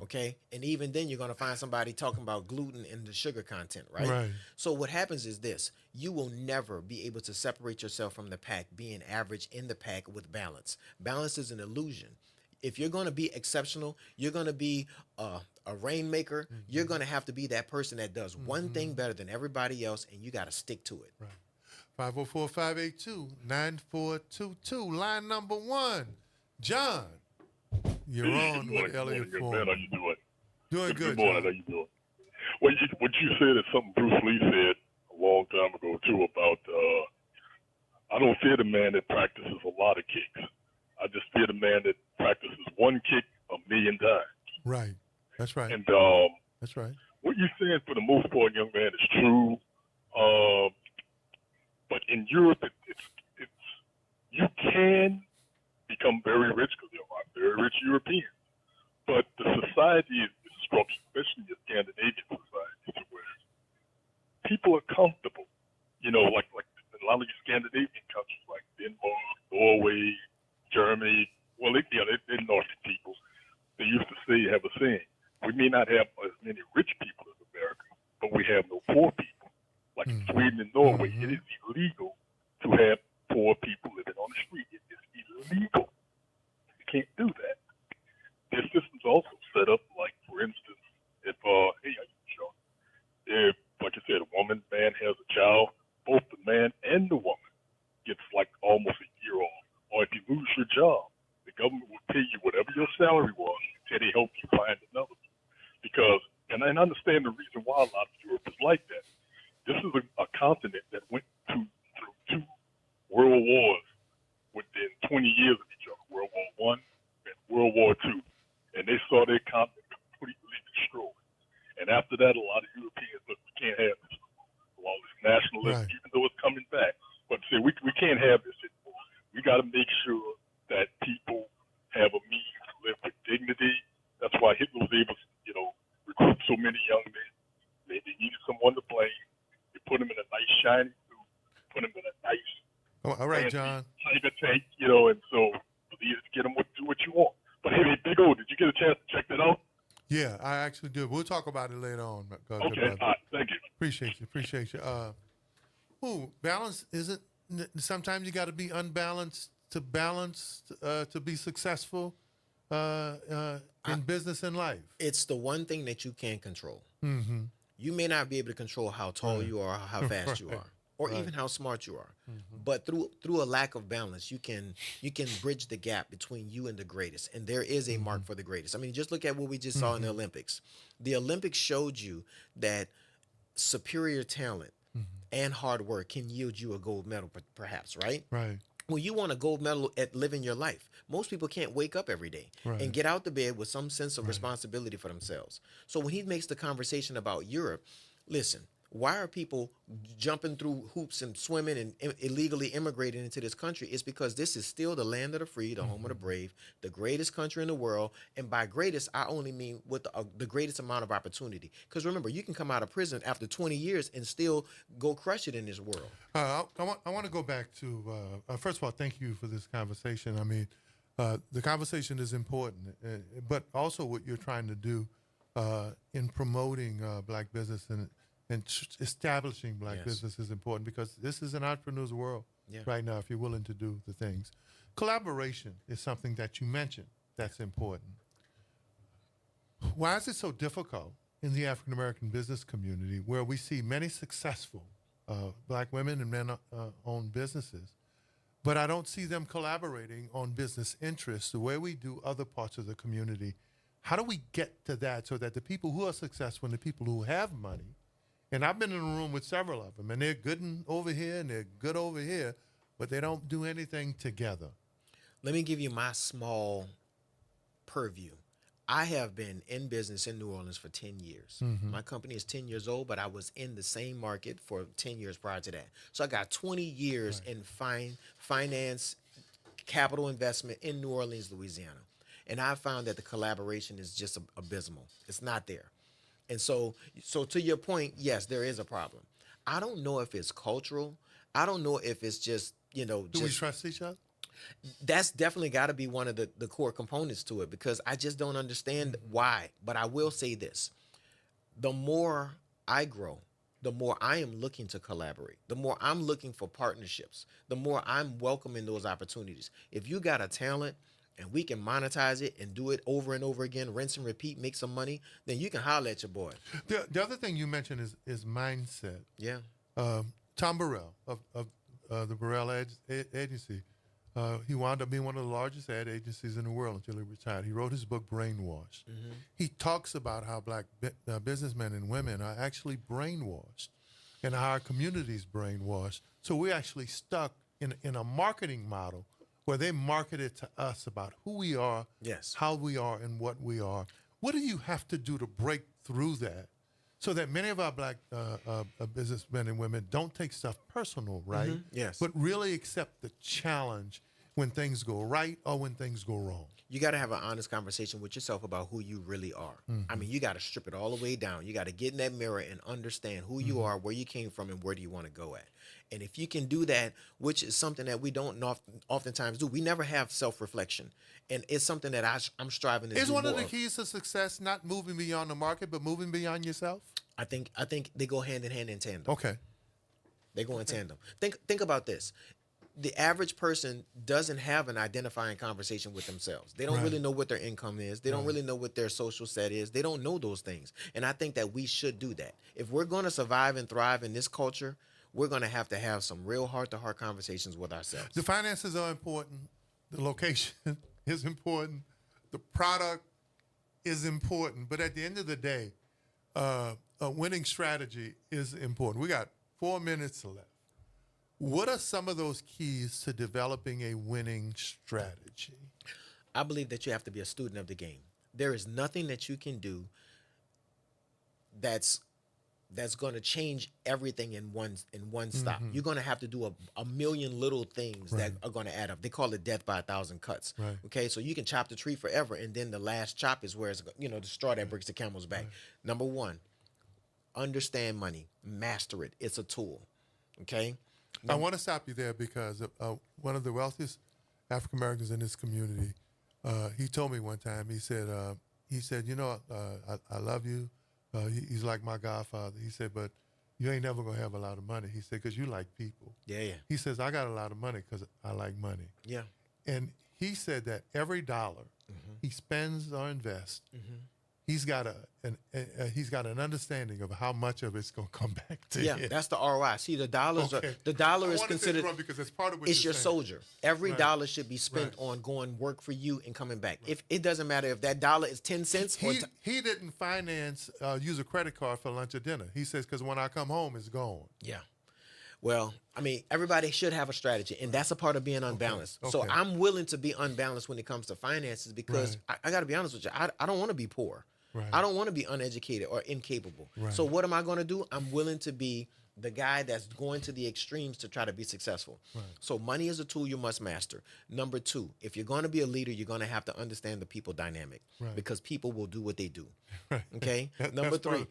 Okay? And even then, you're going to find somebody talking about gluten and the sugar content, right? Right. So what happens is this. You will never be able to separate yourself from the pack, being average in the pack with balance. Balance is an illusion. If you're going to be exceptional, you're going to be a rainmaker, you're going to have to be that person that does one thing better than everybody else, and you got to stick to it. Right. 504-582-9422. Line number 1. John. You're on with Elliot Foreman. How you doing? Doing good. Good morning. How you doing? What you said is something Bruce Lee said a long time ago too about I don't fear the man that practices a lot of kicks. I just fear the man that practices one kick 1,000,000 times. Right. That's right. And that's right. What you're saying for the most part, young man, is true. But in Europe, it's you can become very rich because there are very rich Europeans. But the society is structured, especially the Scandinavian society, where people are comfortable. Like in a lot of the Scandinavian countries like Denmark, Norway, Germany. Well, they're Nordic peoples. They used to have a saying, we may not have as many rich people as America, but long we have no poor people, like in Sweden and Norway, it is illegal to have poor people living on the street. It is illegal. You can't do that. Their system's also set up, like, for instance, if, hey, how you doing? If, like I said, a man has a child, both the man and the woman gets, like, almost a year off. Or if you lose your job, the government will pay you whatever your salary was until they help you find another. Because, and I understand the reason why a lot of Europe is like that. This is a continent that went through 2 world wars within 20 years of each other, World War I and World War II. And they saw their continent completely destroyed. And after that, a lot of Europeans, look, we can't have this anymore. All this nationalism, even though it's coming back. But say we can't have this anymore. We got to make sure that people have a means to live with dignity. That's why Hitler was able to, recruit so many young men. They needed someone to blame. They put them in a nice shiny suit, put them in a nice, all right, John. Tiger tank, and so please get them do what you want. But hey, Big O, did you get a chance to check that out? Yeah, I actually did. We'll talk about it later on. Okay, all right, thank you. Appreciate you. Balance isn't. Sometimes you got to be unbalanced to balance to be successful in business and life. It's the one thing that you can't control. Mm-hmm. You may not be able to control how tall you are, how fast you are, or even how smart you are. But through a lack of balance, you can bridge the gap between you and the greatest. And there is a mark for the greatest. I mean, just look at what we just saw in the Olympics. The Olympics showed you that superior talent and hard work can yield you a gold medal, perhaps, right? Right. Well, you want a gold medal at living your life. Most people can't wake up every day and get out the bed with some sense of responsibility for themselves. So when he makes the conversation about Europe, listen, why are people jumping through hoops and swimming and illegally immigrating into this country? It's because this is still the land of the free, the home of the brave, the greatest country in the world. And by greatest, I only mean with the greatest amount of opportunity. Because remember, you can come out of prison after 20 years and still go crush it in this world. I want to go back to, first of all, thank you for this conversation. I mean, the conversation is important, but also what you're trying to do in promoting black business and establishing black business is important, because this is an entrepreneur's world right now if you're willing to do the things. Collaboration is something that you mentioned that's important. Why is it so difficult in the African American business community, where we see many successful black women and men own businesses, but I don't see them collaborating on business interests the way we do other parts of the community? How do we get to that so that the people who are successful and the people who have money, and I've been in a room with several of them, and they're good over here and they're good over here, but they don't do anything together. Let me give you my small purview. I have been in business in New Orleans for 10 years. My company is 10 years old, but I was in the same market for 10 years prior to that. So I got 20 years in finance, capital investment in New Orleans, Louisiana. And I found that the collaboration is just abysmal. It's not there. And so to your point, yes, there is a problem. I don't know if it's cultural. I don't know if it's just, Do we trust each other? That's definitely got to be one of the core components to it, because I just don't understand why. But I will say this. The more I grow, the more I am looking to collaborate, the more I'm looking for partnerships, the more I'm welcoming those opportunities. If you got a talent and we can monetize it and do it over and over again, rinse and repeat, make some money, then you can holler at your boy. The other thing you mentioned is mindset. Yeah. Tom Burrell of the Burrell Agency, he wound up being one of the largest ad agencies in the world until he retired. He wrote his book, Brainwashed. He talks about how black businessmen and women are actually brainwashed and how our community's brainwashed. So we're actually stuck in a marketing model where they market it to us about who we are, how we are, and what we are. What do you have to do to break through that so that many of our black businessmen and women don't take stuff personal, right? Yes. But really accept the challenge when things go right or when things go wrong? You got to have an honest conversation with yourself about who you really are. I mean, you got to strip it all the way down. You got to get in that mirror and understand who you are, where you came from, and where do you want to go at. And if you can do that, which is something that we don't oftentimes do, we never have self-reflection. And it's something that I'm striving to do Is one more of the keys to success not moving beyond the market, but moving beyond yourself? I think they go hand in hand in tandem. Okay. They go in tandem. Think about this. The average person doesn't have an identifying conversation with themselves. They don't Right. really know what their income is. They don't really know what their social set is. They don't know those things. And I think that we should do that. If we're going to survive and thrive in this culture, we're going to have some real heart-to-heart conversations with ourselves. The finances are important. The location is important. The product is important. But at the end of the day, a winning strategy is important. We got 4 minutes left. What are some of those keys to developing a winning strategy? I believe that you have to be a student of the game. There is nothing that you can do that's going to change everything in one stop. You're going to have to do a million little things that are going to add up. They call it death by 1,000 cuts. Right. Okay, so you can chop the tree forever, and then the last chop is where it's the straw that breaks the camel's back. Number one, understand money, master it. It's a tool. Okay. I want to stop you there because one of the wealthiest African Americans in this community, he told me one time. He said, I love you. He's like my godfather. He said, but you ain't never gonna have a lot of money. He said, because you like people. Yeah. He says, I got a lot of money because I like money. Yeah. And he said that every dollar he spends or invests, he's got an understanding of how much of it's gonna come back to him. Yeah, that's the ROI. See, the dollar is considered because it's part of what it's you're your saying. soldier. Every dollar should be spent on going work for you and coming back. If it doesn't matter if that dollar is 10 cents or he didn't use a credit card for lunch or dinner. He says, because when I come home, it's gone. Yeah. Well, I mean, everybody should have a strategy, and that's a part of being unbalanced. So I'm willing to be unbalanced when it comes to finances because I got to be honest with you. I don't want to be poor. Right. I don't want to be uneducated or incapable. Right. So what am I going to do? I'm willing to be the guy that's going to the extremes to try to be successful. Right. So money is a tool you must master. Number two, if you're going to be a leader, you're going to have to understand the people dynamic because people will do what they do. Right. Okay. Number three,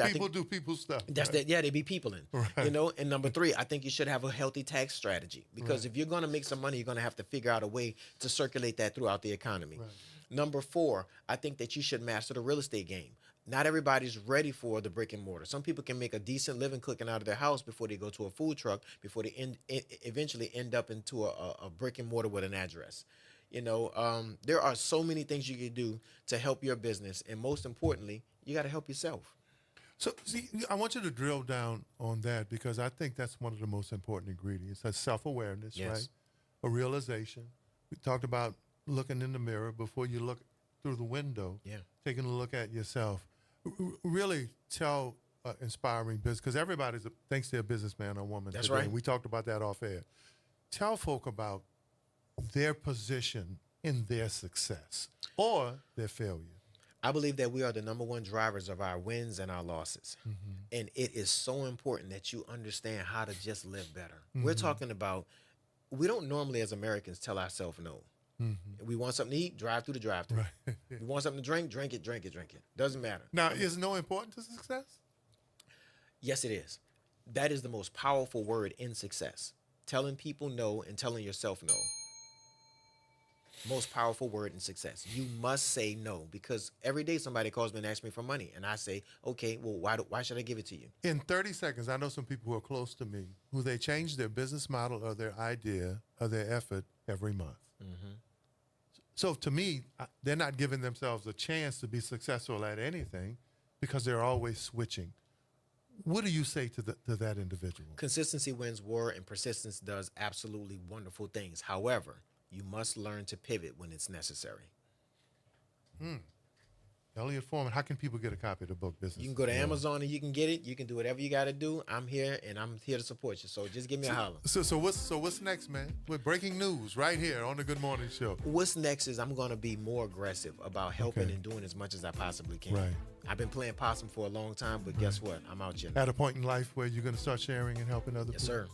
people do people stuff. That's that. Yeah, they be peopling. Right. And number three, I think you should have a healthy tax strategy because if you're going to make some money, you're going to have to figure out a way to circulate that throughout the economy. Right. Number four, I think that you should master the real estate game. Not everybody's ready for the brick and mortar. Some people can make a decent living cooking out of their house before they go to a food truck, before they eventually end up into a brick and mortar with an address. There are so many things you can do to help your business, and most importantly, you got to help yourself. So, see, I want you to drill down on that because I think that's one of the most important ingredients. That's self-awareness, right? A realization. We talked about looking in the mirror before you look through the window. Yeah. Taking a look at yourself. Really tell inspiring business, because everybody thinks they're a businessman or woman. That's today. right. We talked about that off air. Tell folk about their position in their success or their failure. I believe that we are the number one drivers of our wins and our losses. And it is so important that you understand how to just live better. We're talking about, we don't normally as Americans tell ourselves no. We want something to eat, drive through the drive-through. Right. We want something to drink it. Doesn't matter. Now, is no important to success? Yes, it is. That is the most powerful word in success. Telling people no and telling yourself no. Most powerful word in success. You must say no because every day somebody calls me and asks me for money, and I say, okay, well, why should I give it to you? In 30 seconds, I know some people who are close to me who they change their business model or their idea or their effort every month. So to me, they're not giving themselves a chance to be successful at anything because they're always switching. What do you say to that individual? Consistency wins war, and persistence does absolutely wonderful things. However, you must learn to pivot when it's necessary. Elliot Foreman, how can people get a copy of the book, Business? You can go to Amazon and you can get it. You can do whatever you got to do. I'm here, and I'm here to support you. So just give me a holler. So what's next, man? With breaking news right here on the Good Morning Show. What's next is I'm going to be more aggressive about helping and doing as much as I possibly can. Right. I've been playing possum for a long time, but guess what? I'm out here now. At a point in life where you're going to start sharing and helping other people? Yes, sir.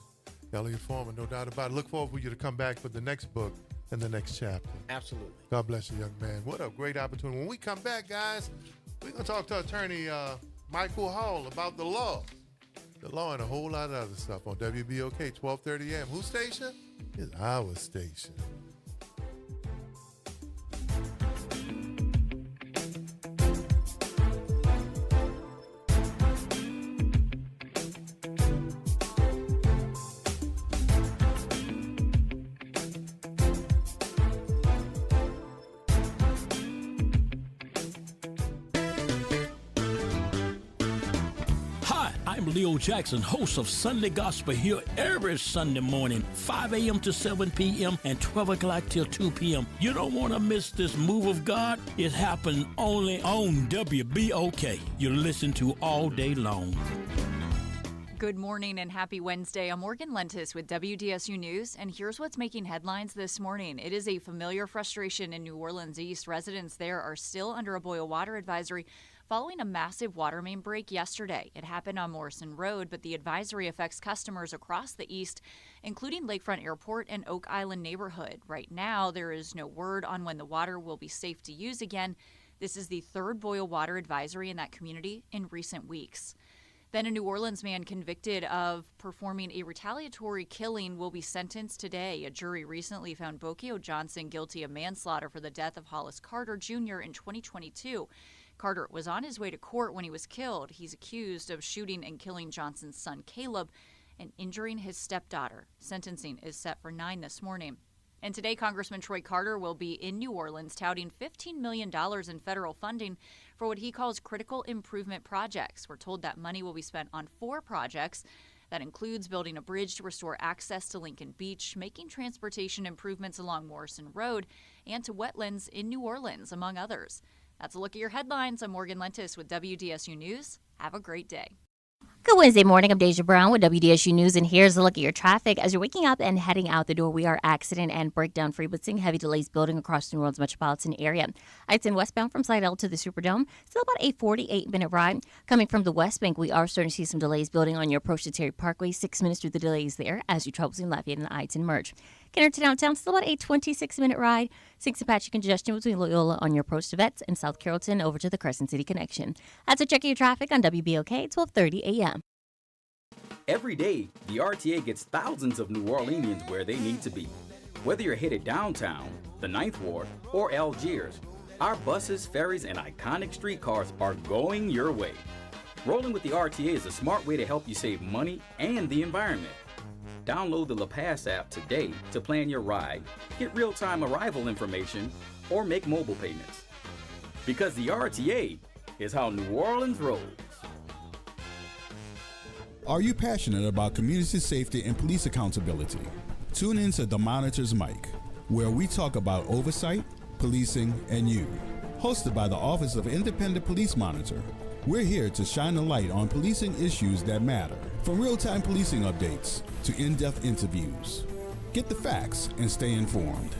Elliot Foreman, no doubt about it. Look forward for you to come back for the next book and the next chapter. Absolutely. God bless you, young man. What a great opportunity. When we come back, guys, we're going to talk to attorney Michael Hall about the law. The law and a whole lot of other stuff on WBOK 1230 AM. Whose station? It's our station. I'm Leo Jackson, host of Sunday Gospel here every Sunday morning, 5 a.m. to 7 p.m. and 12 o'clock till 2 p.m. You don't want to miss this move of God. It happens only on WBOK. You listen to all day long. Good morning and happy Wednesday. I'm Morgan Lentis with WDSU News, and here's what's making headlines this morning. It is a familiar frustration in New Orleans East. Residents there are still under a boil water advisory following a massive water main break yesterday. It happened on Morrison Road, but the advisory affects customers across the east, including Lakefront Airport and Oak Island neighborhood. Right now, there is no word on when the water will be safe to use again. This is the third boil water advisory in that community in recent weeks. Then a New Orleans man convicted of performing a retaliatory killing will be sentenced today. A jury recently found Bokio Johnson guilty of manslaughter for the death of Hollis Carter Jr. in 2022. Carter was on his way to court when he was killed. He's accused of shooting and killing Johnson's son Caleb and injuring his stepdaughter. Sentencing is set for 9 this morning. And today, Congressman Troy Carter will be in New Orleans touting $15 million in federal funding for what he calls critical improvement projects. We're told that money will be spent on 4 projects. That includes building a bridge to restore access to Lincoln Beach, making transportation improvements along Morrison Road, and to wetlands in New Orleans, among others. That's a look at your headlines. I'm Morgan Lentis with WDSU News. Have a great day. Good Wednesday morning. I'm Deja Brown with WDSU News, and here's a look at your traffic. As you're waking up and heading out the door, we are accident and breakdown free, but seeing heavy delays building across the New Orleans metropolitan area. I-10 westbound from Slidell to the Superdome, still about a 48-minute ride. Coming from the West Bank, we are starting to see some delays building on your approach to Terry Parkway. 6 minutes through the delays there as you travel between Lafayette and the I-10 merge. Kenner to downtown, still about a 26-minute ride. 6 Apache congestion between Loyola on your approach to Vets and South Carrollton over to the Crescent City connection. That's a check of your traffic on WBOK 1230 a.m. Every day, the RTA gets thousands of New Orleanians where they need to be. Whether you're headed downtown, the 9th Ward, or Algiers, our buses, ferries, and iconic streetcars are going your way. Rolling with the RTA is a smart way to help you save money and the environment. Download the La Pass app today to plan your ride, get real-time arrival information, or make mobile payments. Because the RTA is how New Orleans rolls. Are you passionate about community safety and police accountability? Tune in to The Monitor's Mic, where we talk about oversight, policing, and you. Hosted by the Office of Independent Police Monitor, we're here to shine a light on policing issues that matter. From real-time policing updates to in-depth interviews. Get the facts and stay informed.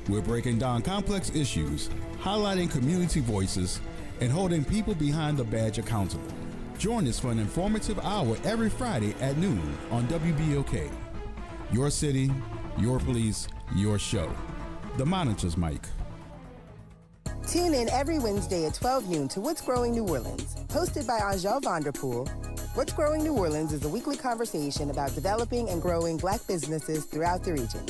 We're breaking down complex issues, highlighting community voices, and holding people behind the badge accountable. Join us for an informative hour every Friday at noon on WBOK. Your city, your police, your show. The Monitor's Mic. Tune in every Wednesday at 12 noon to What's Growing New Orleans. Hosted by Angel Vanderpool, What's Growing New Orleans is a weekly conversation about developing and growing Black businesses throughout the region.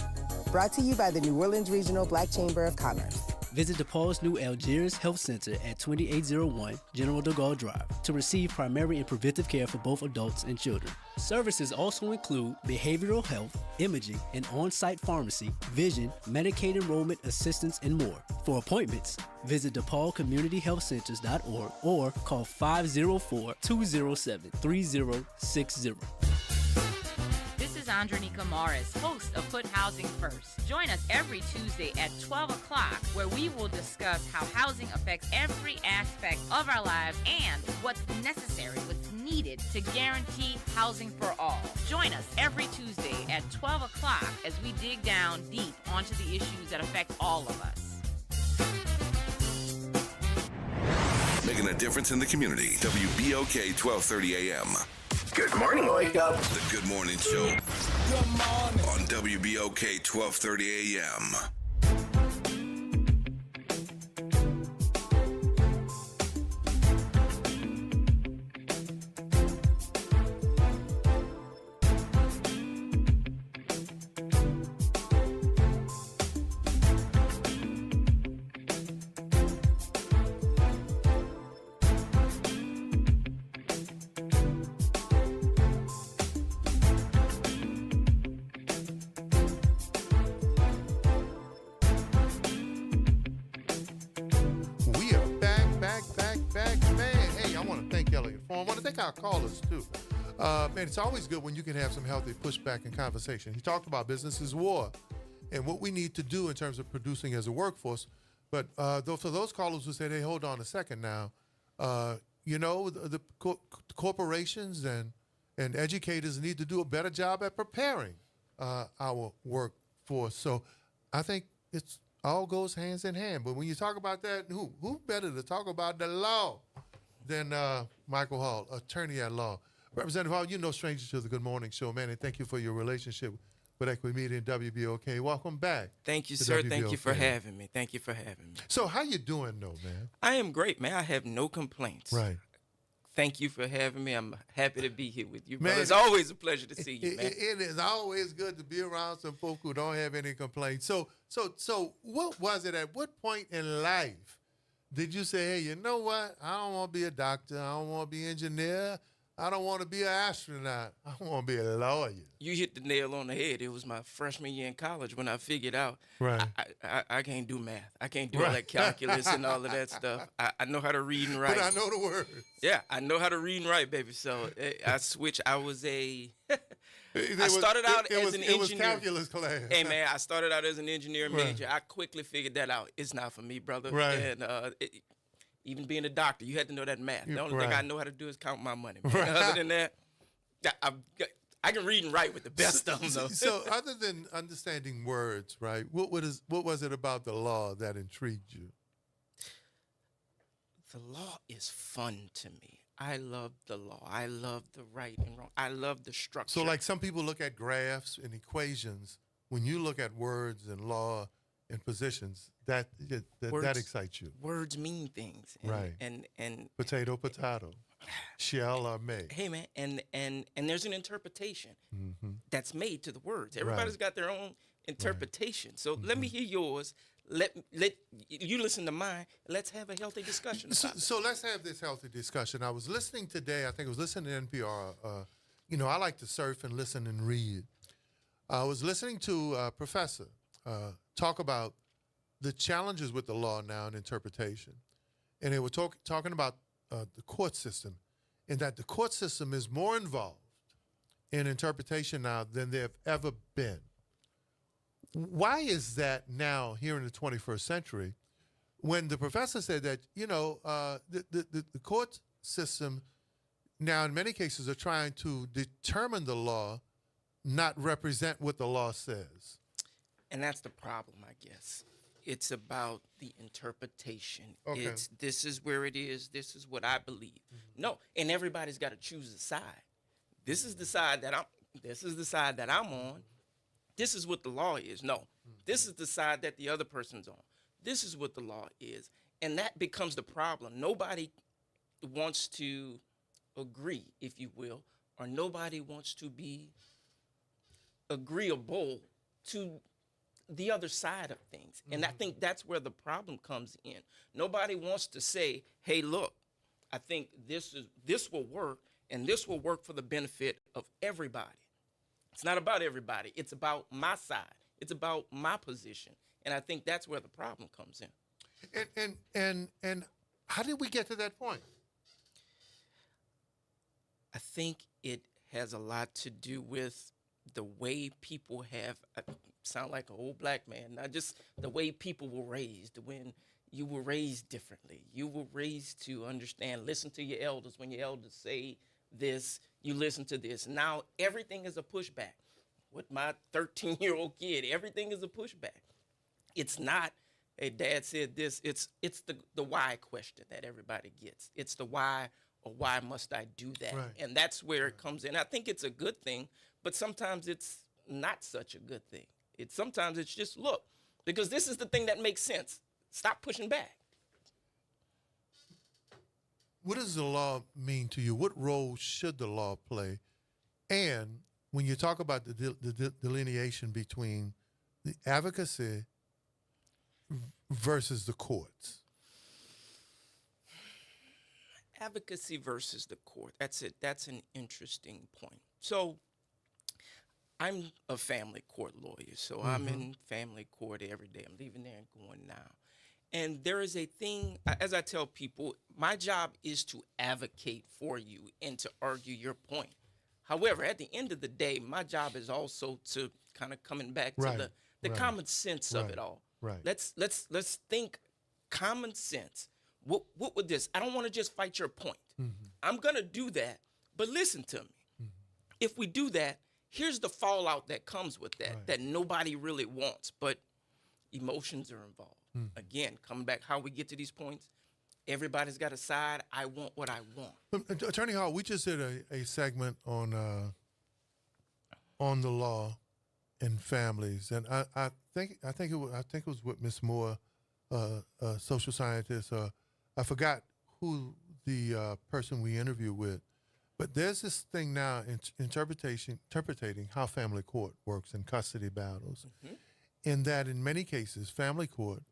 Brought to you by the New Orleans Regional Black Chamber of Commerce. Visit DePaul's new Algiers Health Center at 2801 General de Gaulle Drive to receive primary and preventive care for both adults and children. Services also include behavioral health, imaging, and on-site pharmacy, vision, Medicaid enrollment assistance, and more. For appointments, visit DePaulCommunityHealthCenters.org or call 504-207-3060. Andronica Morris, host of Put Housing First. Join us every Tuesday at 12 o'clock where we will discuss how housing affects every aspect of our lives and what's necessary, what's needed to guarantee housing for all. Join us every Tuesday at 12 o'clock as we dig down deep onto the issues that affect all of us. Making a difference in the community. WBOK 1230 AM. Good morning, Wake Up. The Good Morning Show. Good morning. On WBOK 1230 AM. Back, man. Hey, I want to thank Elliott for I want to thank our callers, too. Man, it's always good when you can have some healthy pushback and conversation. He talked about business is war and what we need to do in terms of producing as a workforce. But for those callers who said, hey, hold on a second now, the corporations and educators need to do a better job at preparing our workforce. So I think it's all goes hands in hand. But when you talk about that, who better to talk about the law than Michael Hall, attorney at law? Representative Hall, you're no stranger to the Good Morning Show, man, and thank you for your relationship with Equity Media and WBOK. Welcome back. Thank you, sir. Thank you for having me. Thank you for having me. So how you doing, though, man? I am great, man. I have no complaints. Right. Thank you for having me. I'm happy to be here with you, man. It's always a pleasure to see you, man. It is always good to be around some folk who don't have any complaints. So what was it at what point in life did you say, hey, you know what? I don't want to be a doctor. I don't want to be an engineer. I don't want to be an astronaut. I want to be a lawyer. You hit the nail on the head. It was my freshman year in college when I figured out right. I can't do math. I can't do all that calculus and all of that stuff. I know how to read and write. But I know the words. Yeah, I know how to read and write, baby. So I switched. I was a... I started out as an engineer. It was calculus class. Hey, man, I started out as an engineer major. I quickly figured that out. It's not for me, brother. Right. And even being a doctor, you had to know that math. The only thing I know how to do is count my money. Right. Other than that, I can read and write with the best of them, though. So other than understanding words, right, what was it about the law that intrigued you? The law is fun to me. I love the law. I love the right and wrong. I love the structure. So like some people look at graphs and equations. When you look at words and law and positions, that excites you. Words mean things. Right. And potato, shall or may. Hey, man, and there's an interpretation that's made to the words. Everybody's got their own interpretation. So let me hear yours. Let you listen to mine. Let's have a healthy discussion. So let's have this healthy discussion. I was listening today. I think I was listening to NPR. I like to surf and listen and read. I was listening to a professor talk about the challenges with the law now and interpretation, and they were talking about the court system, and that the court system is more involved in interpretation now than they've ever been. Why is that now here in the 21st century when the professor said that, the court system now in many cases are trying to determine the law, not represent what the law says? And that's the problem, I guess. It's about the interpretation. Okay. This is where it is. This is what I believe. No, and everybody's got to choose a side. This is the side that I'm on. This is what the law is. No, this is the side that the other person's on. This is what the law is. And that becomes the problem. Nobody wants to agree, if you will, or nobody wants to be agreeable to the other side of things. And I think that's where the problem comes in. Nobody wants to say, hey, look, I think this will work, and this will work for the benefit of everybody. It's not about everybody. It's about my side. It's about my position. And I think that's where the problem comes in. And how did we get to that point? I think it has a lot to do with the way people have, I sound like an old black man, not just the way people were raised. When you were raised differently, you were raised to understand, listen to your elders. When your elders say this, you listen to this. Now everything is a pushback. With my 13-year-old kid, everything is a pushback. It's not, hey, dad said this. It's the why question that everybody gets. It's the why, or why must I do that? Right. And that's where it comes in. I think it's a good thing, but sometimes it's not such a good thing. Sometimes it's just, look, because this is the thing that makes sense. Stop pushing back. What does the law mean to you? What role should the law play? And when you talk about the delineation between the advocacy versus the courts. Advocacy versus the court. That's it. That's an interesting point. So I'm a family court lawyer, so I'm in family court every day. I'm leaving there and going now. And there is a thing, as I tell people, my job is to advocate for you and to argue your point. However, at the end of the day, my job is also to kind of coming back to the common sense of it all. Right. Let's think common sense. What would this? I don't want to just fight your point. I'm gonna do that, but listen to me. If we do that, here's the fallout that comes with that that nobody really wants, but emotions are involved. Again, coming back, how we get to these points. Everybody's got a side. I want what I want. Attorney Hall, we just did a segment on the law and families, and I think it was with Miss Moore, a social scientist. I forgot who the person we interviewed with, but there's this thing now interpreting how family court works in custody battles, in that in many cases family court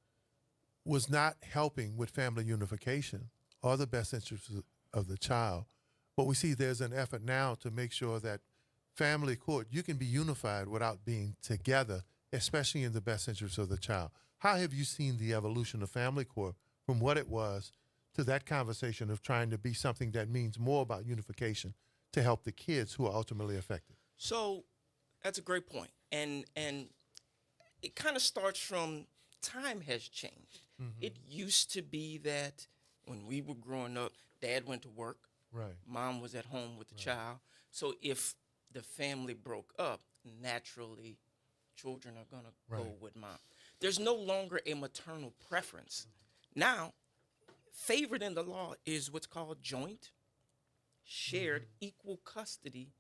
was not helping with family unification or the best interests of the child. But we see there's an effort now to make sure that family court, you can be unified without being together, especially in the best interests of the child. How have you seen the evolution of family court from what it was to that conversation of trying to be something that means more about unification to help the kids who are ultimately affected? So that's a great point. And it kind of starts from time has changed. It used to be that when we were growing up, dad went to work, mom was at home with the child. So if the family broke up, naturally children are going to go with mom. There's no longer a maternal preference. Now, favored in the law is what's called joint, shared, equal custody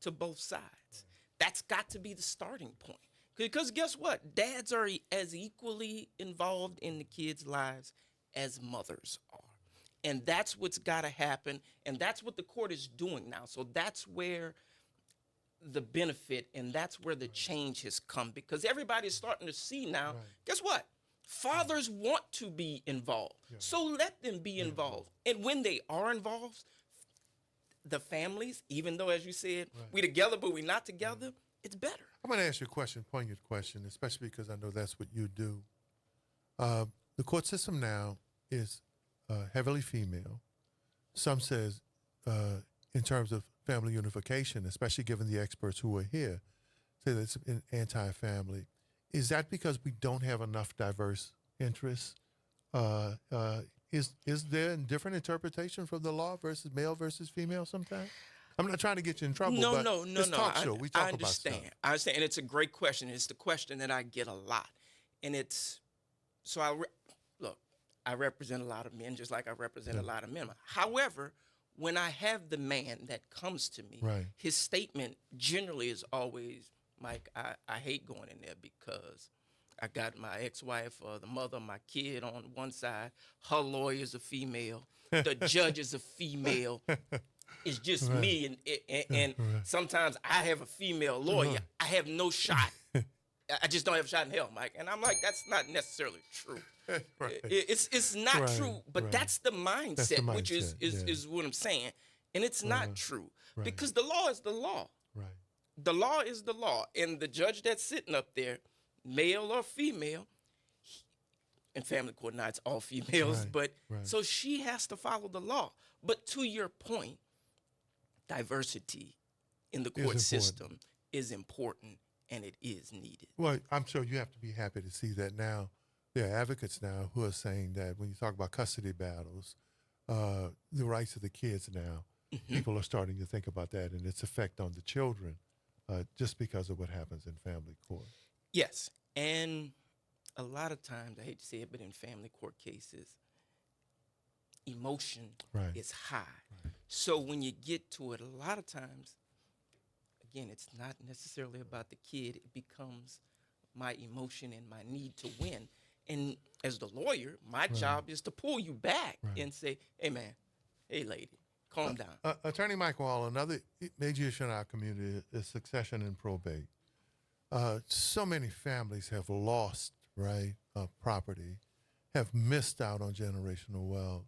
to both sides. That's got to be the starting point. Because guess what? Dads are as equally involved in the kids' lives as mothers are. And that's what's got to happen. And that's what the court is doing now. So that's where the benefit and that's where the change has come. Because everybody's starting to see now, guess what? Fathers want to be involved. So let them be involved. And when they are involved, the families, even though, as you said, we together, but we're not together, it's better. I'm going to ask you a poignant question, especially because I know that's what you do. The court system now is heavily female. Some says, in terms of family unification, especially given the experts who are here, say that it's anti-family. Is that because we don't have enough diverse interests? Is there a different interpretation from the law versus male versus female sometimes? I'm not trying to get you in trouble. No. Talk show. We talk I understand. About stuff. I understand, and it's a great question. It's the question that I get a lot, and it's so. I represent a lot of men, just like I represent a lot of men. However, when I have the man that comes to me, his statement generally is always, Mike, I hate going in there because I got my ex-wife or the mother of my kid on one side. Her lawyer's a female. The judge is a female. It's just me, and sometimes I have a female lawyer. I have no shot. I just don't have a shot in hell, Mike. And I'm like, that's not necessarily true. It's not true, but that's the mindset, which is what I'm saying. And it's not true because the law is the law. The law is the law. And the judge that's sitting up there, male or female, in family court now it's all females, but so she has to follow the law. But to your point, diversity in the court system is important and it is needed. Well, I'm sure you have to be happy to see that now. There are advocates now who are saying that when you talk about custody battles, the rights of the kids now, people are starting to think about that and its effect on the children just because of what happens in family court. Yes, and a lot of times, I hate to say it, but in family court cases, emotion is high. So when you get to it, a lot of times, again, it's not necessarily about the kid. It becomes my emotion and my need to win. And as the lawyer, my job is to pull you back and say, hey, man, hey, lady, calm down. Attorney Michael Hall, another major issue in our community is succession and probate. So many families have lost, property, have missed out on generational wealth,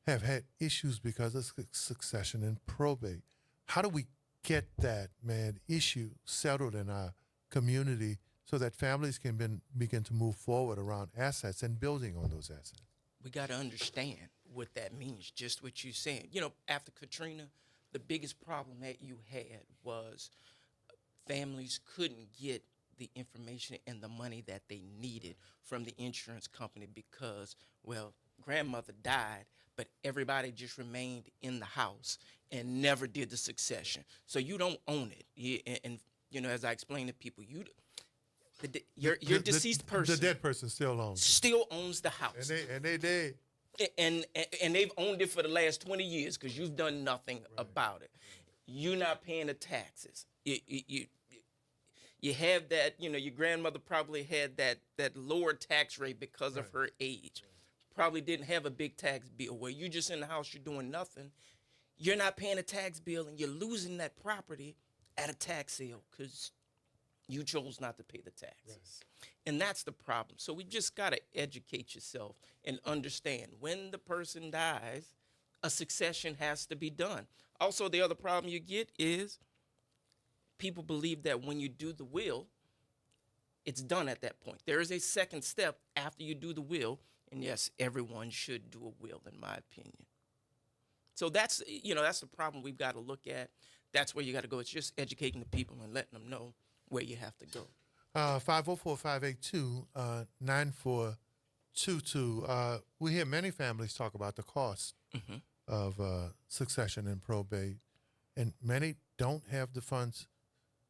have had issues because of succession and probate. How do we get that, issue settled in our community so that families can begin to move forward around assets and building on those assets? We got to understand what that means, just what you're saying. You know, after Katrina, the biggest problem that you had was families couldn't get the information and the money that they needed from the insurance company because, well, grandmother died, but everybody just remained in the house and never did the succession. So you don't own it. And you know, as I explain to people, your deceased person, the dead person still owns the house, and they dead. And they've owned it for the last 20 years because you've done nothing about it. You're not paying the taxes. You have that, you know, your grandmother probably had that lower tax rate because of her age. Probably didn't have a big tax bill where you're just in the house, you're doing nothing. You're not paying a tax bill and you're losing that property at a tax sale because you chose not to pay the taxes. And that's the problem. So we just got to educate yourself and understand when the person dies, a succession has to be done. Also, the other problem you get is people believe that when you do the will, it's done at that point. There is a second step after you do the will. And yes, everyone should do a will, in my opinion. So that's, you know, that's the problem we've got to look at. That's where you got to go. It's just educating the people and letting them know where you have to go. 504-582-9422. We hear many families talk about the cost of succession and probate, and many don't have the funds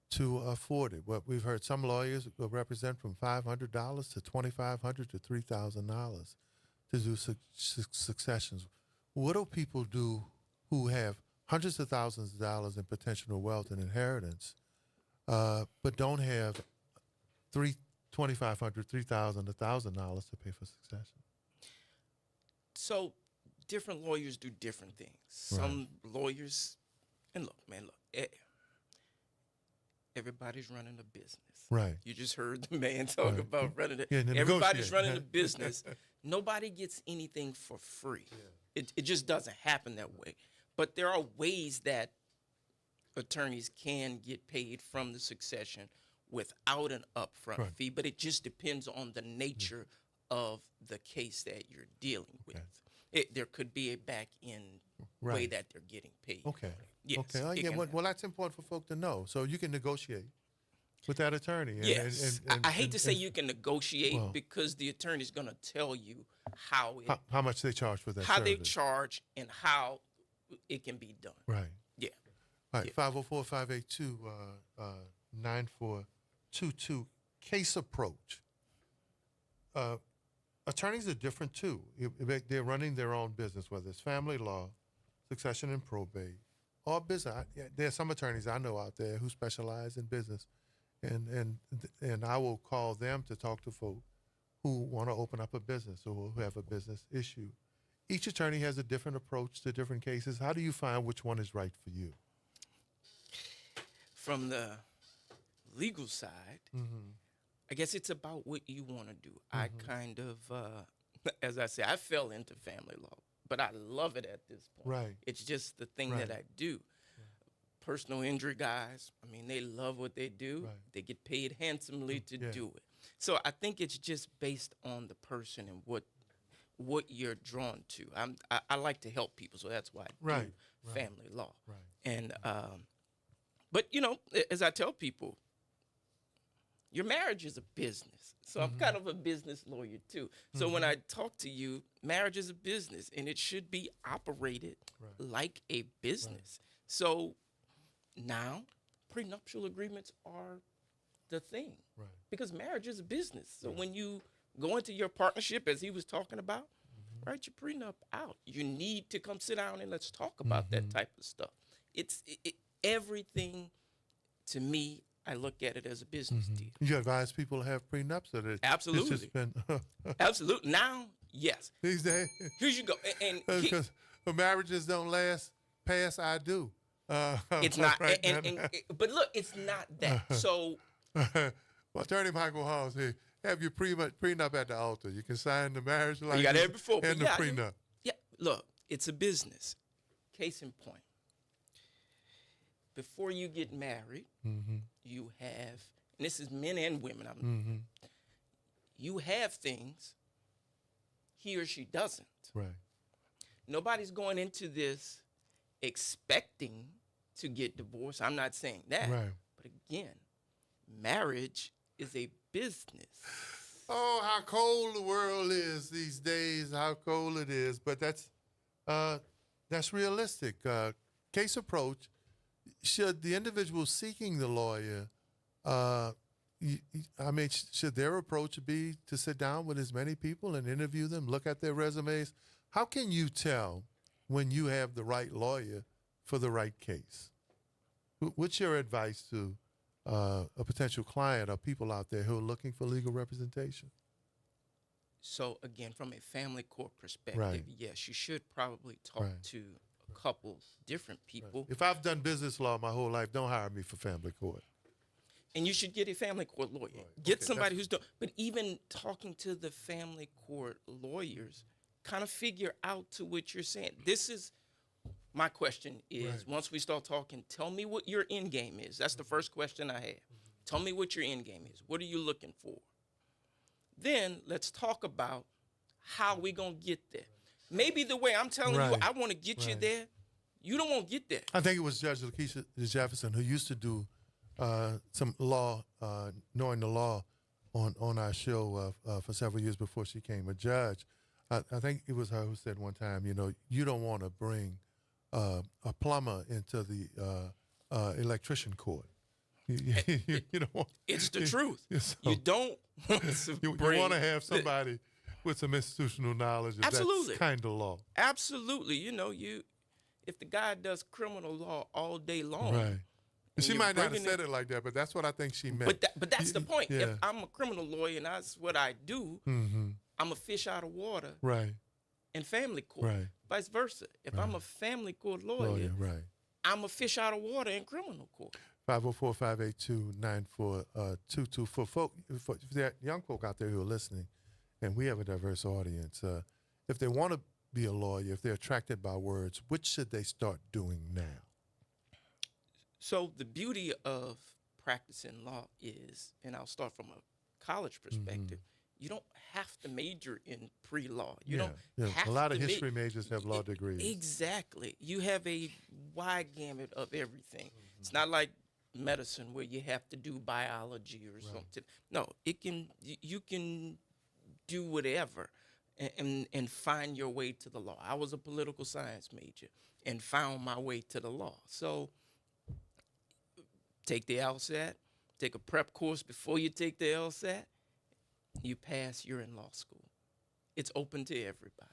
to afford it. What we've heard, some lawyers will represent from $500 to $2,500 to $3,000 to do successions. What do people do who have hundreds of thousands of dollars in potential wealth and inheritance, but don't have $2,500, $3,000, $1,000 to pay for succession? So different lawyers do different things. Some lawyers, and look, everybody's running a business. Right. You just heard the man talk about running it. Yeah, Everybody's running a business. Nobody gets anything for free. It just doesn't happen that way. But there are ways that attorneys can get paid from the succession without an upfront fee, but it just depends on the nature of the case that you're dealing with. There could be a back-end way that they're getting paid. Okay. Yes, Okay. Well, that's important for folk to know. So you can negotiate with that attorney. Yes. I hate to say you can negotiate because the attorney's going to tell you how much they charge for that how service. they charge and how it can be done. Right. Yeah. All right. 504-582-9422. Case approach. Attorneys are different too. They're running their own business, whether it's family law, succession and probate, or business. There are some attorneys I know out there who specialize in business, and I will call them to talk to folk who want to open up a business or who have a business issue. Each attorney has a different approach to different cases. How do you find which one is right for you? From the legal side, I guess it's about what you want to do. I kind of, as I say, I fell into family law, but I love it at this point. Right. It's just the thing that I do. Personal injury guys, I mean, they love what they do. They get paid handsomely to do it. So I think it's just based on the person and what you're drawn to. I like to help people, so that's why I do family law. And but you know, as I tell people, your marriage is a business. So I'm kind of a business lawyer too. So when I talk to you, marriage is a business and it should be operated like a business. So now prenuptial agreements are the thing. Because marriage is a business. So when you go into your partnership, as he was talking about, write your prenup out. You need to come sit down and let's talk about that type of stuff. It's everything to me. I look at it as a business deal. You advise people to have prenups? Or Absolutely. It's just been Absolutely. Now, yes. These days. Here you go. And because marriages don't last past I do. It's not. But look, it's not that. So. Well, Attorney Michael Halls here. Have your prenup at the altar. You can sign the marriage license you got it before, and the prenup. Yeah, look, it's a business. Case in point. Before you get married, you have, and this is men and women, you have things he or she doesn't. Right. Nobody's going into this expecting to get divorced. I'm not saying that. Right. But again, marriage is a business. Oh, how cold the world is these days, how cold it is. But that's realistic. Case approach, should the individual seeking the lawyer, should their approach be to sit down with as many people and interview them, look at their resumes? How can you tell when you have the right lawyer for the right case? What's your advice to a potential client or people out there who are looking for legal representation? So again, from a family court perspective, Right. yes, you should probably talk Right. to a couple different people. If I've done business law my whole life, don't hire me for family court. And you should get a family court lawyer. Right. Get Okay, somebody who's done. But even talking to the family court lawyers, kind of figure out to what you're saying. This is my question is, Right. once we start talking, tell me what your end game is. That's the first question I have. Tell me what your end game is. What are you looking for? Then let's talk about how we going to get there. Maybe the way I'm telling you, Right. I want to get you Right. there, you don't want to get there. I think it was Judge Lakeisha Jefferson who used to do some law, knowing the law, on our show for several years before she became a judge. I think it was her who said one time, you don't want to bring a plumber into the electrician court. You don't want. It's the truth. So You don't want to you bring want to have somebody with some institutional knowledge of Absolutely. that kind of law. Absolutely. If the guy does criminal law all day long. Right. and She you're might not have bringing said it like that, but that's what I think she meant. But that's the point. Yeah. If I'm a criminal lawyer and that's what I do, Mm-hmm. I'm a fish out of water Right. in family court. Right. Vice versa. If I'm a family court lawyer, Right. I'm a fish out of water in criminal court. 504-582-9422. For there are young folk out there who are listening, and we have a diverse audience, if they want to be a lawyer, if they're attracted by words, what should they start doing now? So the beauty of practicing law is, and I'll start from a college perspective, you don't have to major in pre-law. You don't have a lot of to history majors have law degrees. Exactly. You have a wide gamut of everything. It's not like medicine where you have to do biology or something. No, you can do whatever and find your way to the law. I was a political science major and found my way to the law. So take the LSAT, take a prep course before you take the LSAT, you pass, you're in law school. It's open to everybody.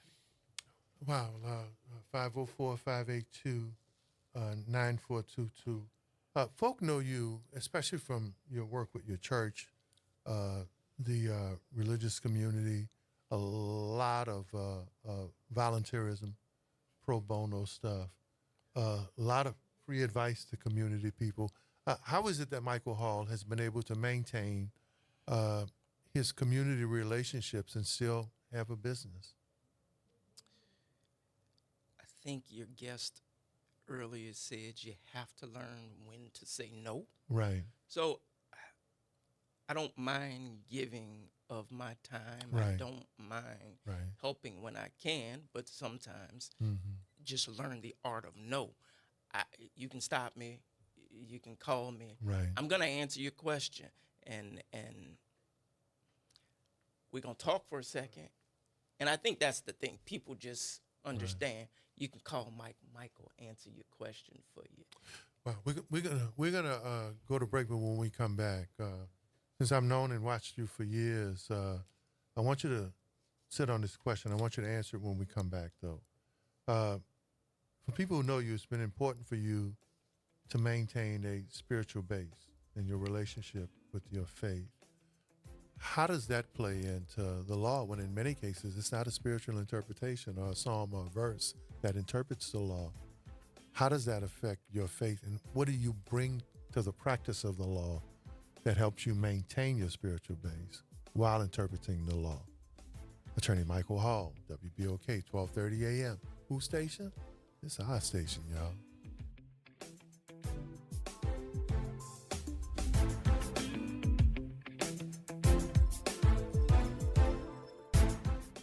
Wow. 504-582-9422. Folk know you, especially from your work with your church, the religious community, a lot of volunteerism, pro bono stuff, a lot of free advice to community people. How is it that Michael Hall has been able to maintain his community relationships and still have a business? I think your guest earlier said you have to learn when to say no. Right. So I don't mind giving of my time. I Right. don't mind Right. helping when I can, but sometimes Mm-hmm. just learn the art of no. You can stop me. You can call me. Right. I'm going to answer your question. And we're going to talk for a second. And I think that's the thing. People just understand. You can call Mike. Michael answer your question for you. Well, we're gonna go to break, but when we come back, since I've known and watched you for years, I want you to sit on this question. I want you to answer it when we come back, though. For people who know you, it's been important for you to maintain a spiritual base in your relationship with your faith. How does that play into the law when in many cases it's not a spiritual interpretation or a psalm or a verse that interprets the law? How does that affect your faith, and what do you bring to the practice of the law that helps you maintain your spiritual base while interpreting the law? Attorney Michael Hall, WBOK, 1230 a.m. Whose station? It's our station, y'all.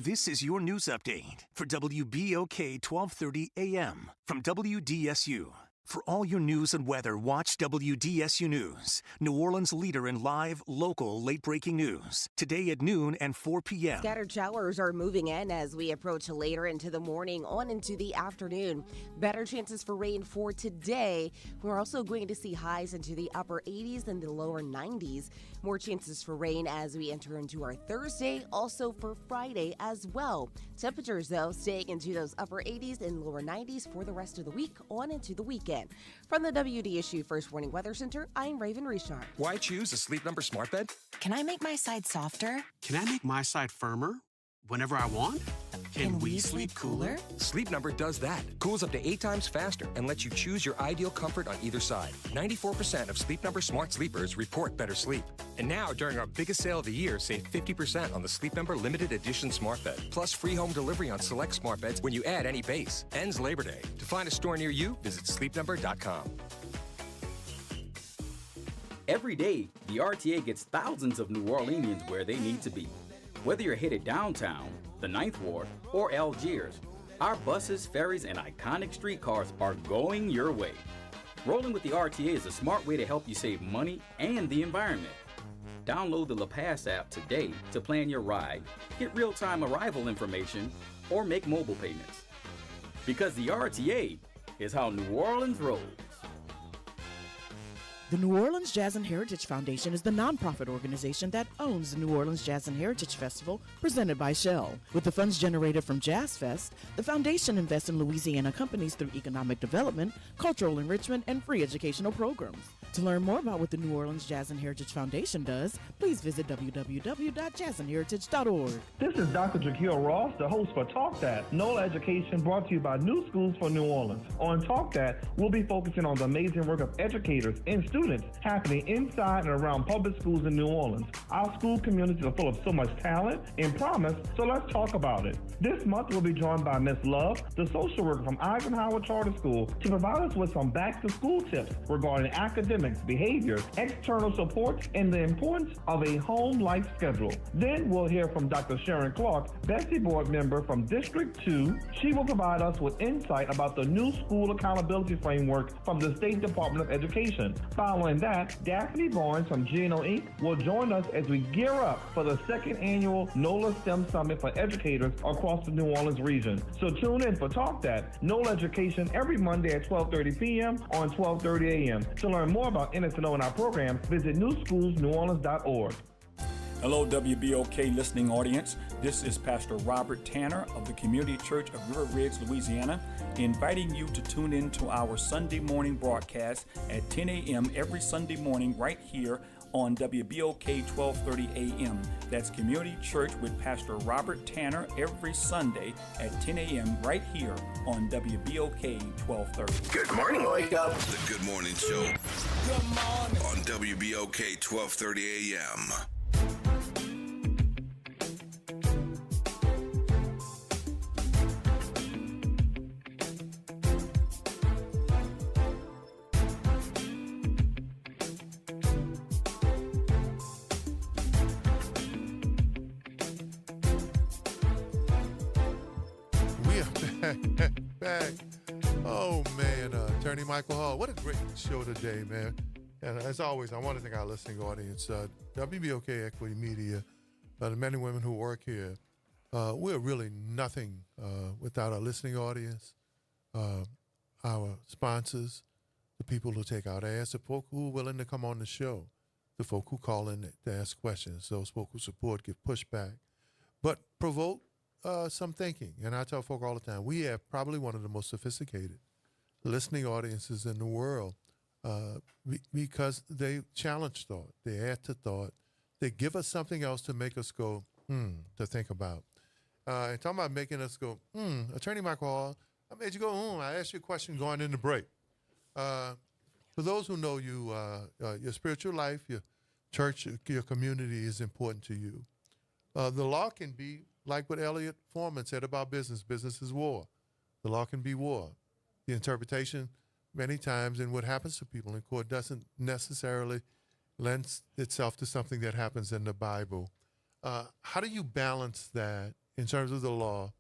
This is your news update for WBOK 1230 AM from WDSU. For all your news and weather, watch WDSU News, New Orleans' leader in live, local, late-breaking news. Today at noon and 4 p.m. Scattered showers are moving in as we approach later into the morning on into the afternoon. Better chances for rain for today. We're also going to see highs into the upper 80s and the lower 90s. More chances for rain as we enter into our Thursday, also for Friday as well. Temperatures, though, staying into those upper 80s and lower 90s for the rest of the week on into the weekend. From the WDSU First Warning Weather Center, I'm Raven Richard. Why choose a Sleep Number smart bed? Can I make my side softer? Can I make my side firmer whenever I want? Can we sleep cooler? Sleep Number does that. Cools up to 8 times faster and lets you choose your ideal comfort on either side. 94% of Sleep Number smart sleepers report better sleep. And now, during our biggest sale of the year, save 50% on the Sleep Number limited edition smart bed. Plus free home delivery on select smart beds when you add any base. Ends Labor Day. To find a store near you, visit sleepnumber.com. Every day, the RTA gets thousands of New Orleanians where they need to be. Whether you're headed downtown, the Ninth Ward, or Algiers, our buses, ferries, and iconic streetcars are going your way. Rolling with the RTA is a smart way to help you save money and the environment. Download the La Pass app today to plan your ride, get real-time arrival information, or make mobile payments. Because the RTA is how New Orleans rolls. The New Orleans Jazz and Heritage Foundation is the nonprofit organization that owns the New Orleans Jazz and Heritage Festival presented by Shell. With the funds generated from Jazz Fest, the foundation invests in Louisiana companies through economic development, cultural enrichment, and free educational programs. To learn more about what the New Orleans Jazz and Heritage Foundation does, please visit www.jazzandheritage.org. This is Dr. Jaquil Ross, the host for Talk That, NOLA Education brought to you by New Schools for New Orleans. On Talk That, we'll be focusing on the amazing work of educators and students happening inside and around public schools in New Orleans. Our school communities are full of so much talent and promise, so let's talk about it. This month, we'll be joined by Miss Love, the social worker from Eisenhower Charter School, to provide us with some back-to-school tips regarding academics, behavior, external support, and the importance of a home life schedule. Then we'll hear from Dr. Sharon Clark, Bessie Board member from District 2. She will provide us with insight about the new school accountability framework from the State Department of Education. Following that, Daphne Barnes from Geno Inc. will join us as we gear up for the second annual NOLA STEM Summit for educators across the New Orleans region. So tune in for Talk That, NOLA Education, every Monday at 12:30 p.m. on 12:30 a.m. To learn more about NSNO and our program, visit newschoolsneworleans.org. Hello, WBOK listening audience. This is Pastor Robert Tanner of the Community Church of River Ridge, Louisiana, inviting you to tune in to our Sunday morning broadcast at 10 a.m. every Sunday morning right here on WBOK 1230 a.m. That's Community Church with Pastor Robert Tanner every Sunday at 10 a.m. right here on WBOK 1230. Good morning, wake up. The Good Morning Show. Good morning. On WBOK 1230 a.m. Back. Oh, man. Attorney Michael Hall, what a great show today, man. And as always, I want to thank our listening audience, WBOK Equity Media, the men and women who work here. We're really nothing without our listening audience, our sponsors, the people who take out ads, the folk who are willing to come on the show, the folk who call in to ask questions, those folk who support, give pushback, but provoke some thinking. And I tell folk all the time, we have probably one of the most sophisticated listening audiences in the world because they challenge thought, they add to thought, they give us something else to make us go, to think about. And talking about making us go, Attorney Michael Hall, I made you go, I asked you a question going in the break. For those who know you, your spiritual life, your church, your community is important to you. The law can be like what Elliot Foreman said about business. Business is war. The law can be war. The interpretation many times and what happens to people in court doesn't necessarily lend itself to something that happens in the Bible. How do you balance that in terms of the law,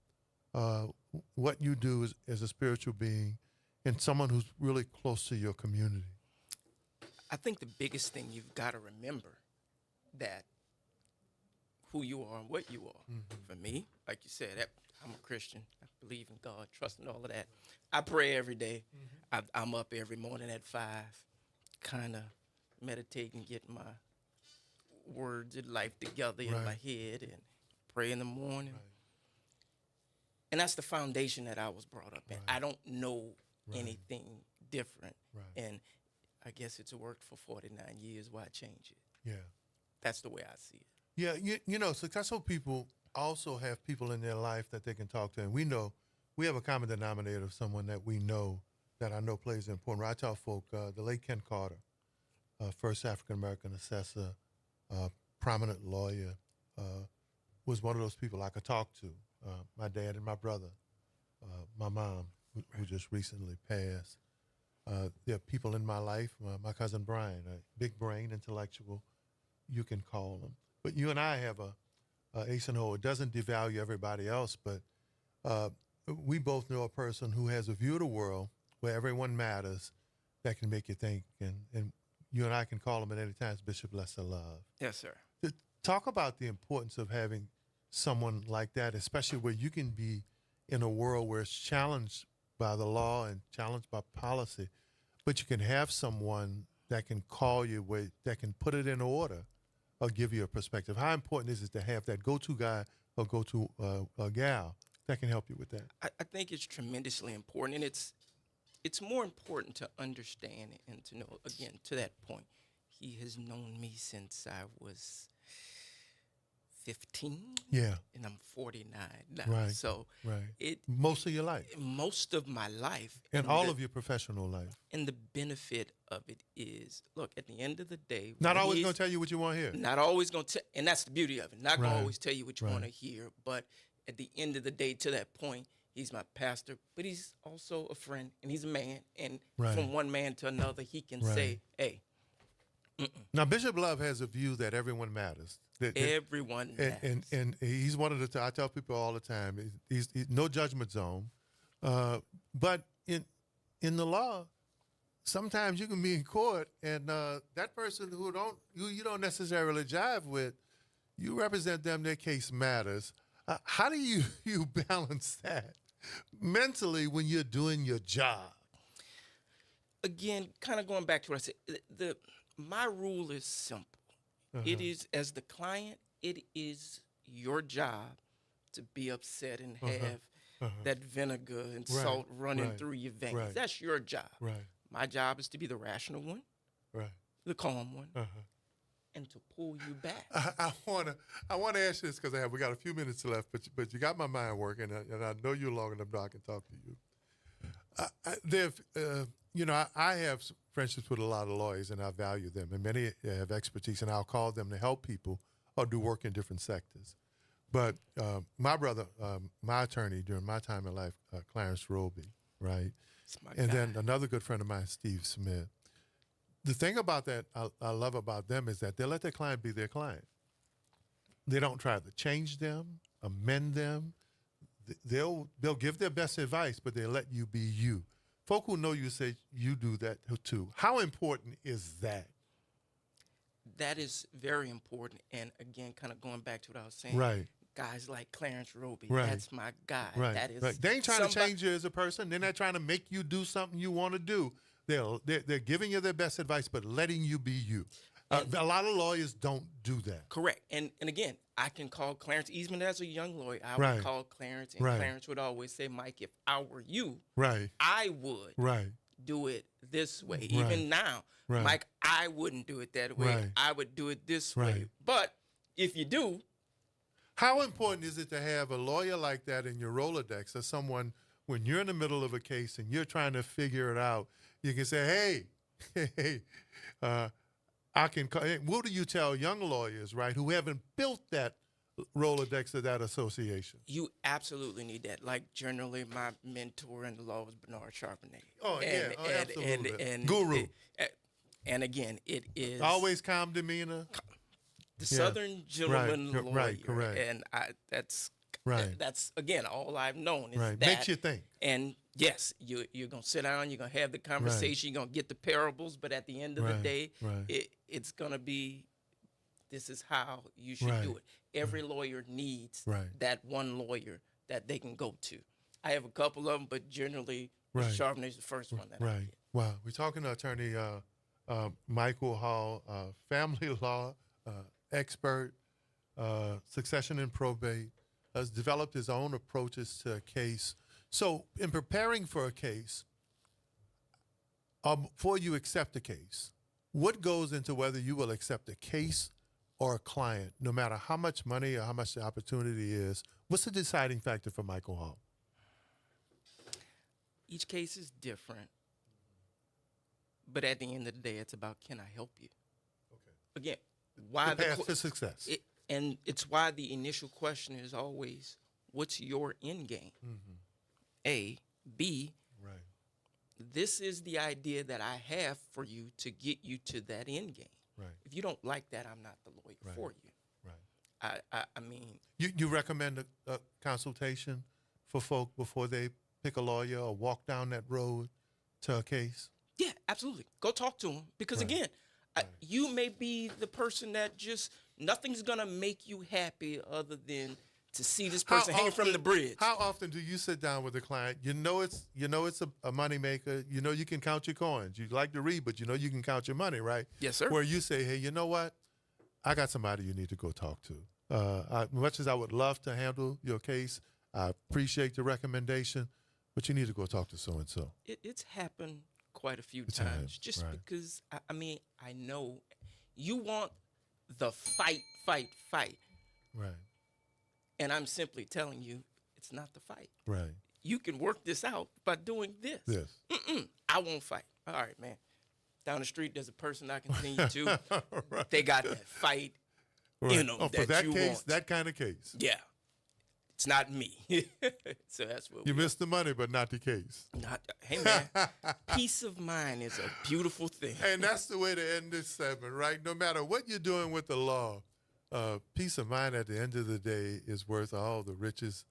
what you do as a spiritual being and someone who's really close to your community? I think the biggest thing you've got to remember that who you are and what you are. For me, like you said, I'm a Christian. I believe in God, trust in all of that. I pray every day. I'm up every morning at 5, kind of meditating, getting my words and life together in my head, and pray in the morning. And that's the foundation that I was brought up in. I don't know anything different. And I guess it's worked for 49 years. Why change it? Yeah. That's the way I see it. Yeah, you know, successful people also have people in their life that they can talk to. And we know, we have a common denominator of someone that we know, that I know plays an important role. I tell folk, the late Ken Carter, first African-American assessor, prominent lawyer, was one of those people I could talk to. My dad and my brother, my mom, who just recently passed. There are people in my life, my cousin Brian, a big brain, intellectual, you can call him. But you and I have a ace in hole. It doesn't devalue everybody else, but we both know a person who has a view of the world where everyone matters that can make you think. And you and I can call him at any time, Bishop Lester Love. Yes, sir. Talk about the importance of having someone like that, especially where you can be in a world where it's challenged by the law and challenged by policy, but you can have someone that can call you, that can put it in order or give you a perspective. How important is it to have that go-to guy or go-to gal that can help you with that? I think it's tremendously important, and it's more important to understand and to know, again, to that point, he has known me since I was 15. Yeah. And I'm 49 now. Right. So most of your life. Most of my life. And all of your professional life. And the benefit of it is, look, at the end of the day. Not always going to tell you what you want to hear. Not always going to, and that's the beauty of it. Not going to always tell you what you want to hear. But at the end of the day, to that point, he's my pastor, but he's also a friend, and he's a man. And from one man to another, he can say, hey. Now, Bishop Love has a view that everyone matters. Everyone matters. And he's one of the, I tell people all the time, he's no judgment zone. But in the law, sometimes you can be in court, and that person who you don't necessarily jive with, you represent them, their case matters. How do you balance that mentally when you're doing your job? Again, kind of going back to what I said, my rule is simple. It is, as the client, it is your job to be upset and have that vinegar and salt running through your veins. That's your job. My job is to be the rational one, the calm one, and to pull you back. I want to ask you this because we got a few minutes left, but you got my mind working, and I know you long enough now I can talk to you. I have friendships with a lot of lawyers, and I value them, and many have expertise, and I'll call them to help people or do work in different sectors. But my brother, my attorney during my time in life, Clarence Roby, right? And then another good friend of mine, Steve Smith. The thing about that I love about them is that they let their client be their client. They don't try to change them, amend them. They'll give their best advice, but they let you be you. Folk who know you say you do that too. How important is that? That is very important. And again, kind of going back to what I was saying, guys like Clarence Roby, that's my guy. That is They ain't trying to change you as a person. They're not trying to make you do something you want to do. They're giving you their best advice, but letting you be you. A lot of lawyers don't do that. Correct. And again, I can call Clarence Eastman as a young lawyer. I would call Clarence, and Clarence would always say, Mike, if I were you, I would do it this way. Even now, Mike, I wouldn't do it that way. I would do it this way. But if you do. How important is it to have a lawyer like that in your Rolodex, or someone when you're in the middle of a case and you're trying to figure it out, you can say, hey, I can call. What do you tell young lawyers, who haven't built that Rolodex of that association? You absolutely need that. Like, generally, my mentor in the law was Bernard Charbonnet. Absolutely. And Guru. And again, it is always calm demeanor. The Southern gentleman lawyer. Correct. And Right. That's, again, all I've known is Right. that. Makes you think. And yes, you're going to sit down, you're going to have the conversation, you're going to get the parables, but at the end of the day, it's going to be, this is how you should do it. Every lawyer needs that one lawyer that they can go to. I have a couple of them, but generally, Charbonnet is the first one that I get. Wow. We're talking to Attorney Michael Hall, family law expert, succession and probate, has developed his own approaches to a case. So in preparing for a case, before you accept a case, what goes into whether you will accept a case or a client, no matter how much money or how much the opportunity is? What's the deciding factor for Michael Hall? Each case is different. But at the end of the day, it's about, can I help you? Okay. Again, why the path to success. And it's why the initial question is always, what's your end game? Mm-hmm. A. B. This is the idea that I have for you to get you to that end game. Right. If you don't like that, I'm not the lawyer for you. Right. I mean. You recommend a consultation for folk before they pick a lawyer or walk down that road to a case? Yeah, absolutely. Go talk to them. Because, again, you may be the person that just, nothing's going to make you happy other than to see this person hanging from the bridge. How often do you sit down with a client? You know it's a moneymaker. You know you can count your coins. You like to read, but you know you can count your money, right? Yes, sir. Where you say, hey, you know what? I got somebody you need to go talk to. Much as I would love to handle your case, I appreciate the recommendation, but you need to go talk to so-and-so. It's happened quite a few times. Just because, I mean, I know you want the fight. Right. And I'm simply telling you, it's not the fight. Right. You can work this out by doing this. Yes. I won't fight. All right, man. Down the street, there's a person I can send you to. They got that fight, you know, for that you case, want. that kind of case. Yeah. It's not me. So that's what you missed the money, but not the case. Hey, man, peace of mind is a beautiful thing. And that's the way to end this segment, right? No matter what you're doing with the law, peace of mind at the end of the day is worth all the riches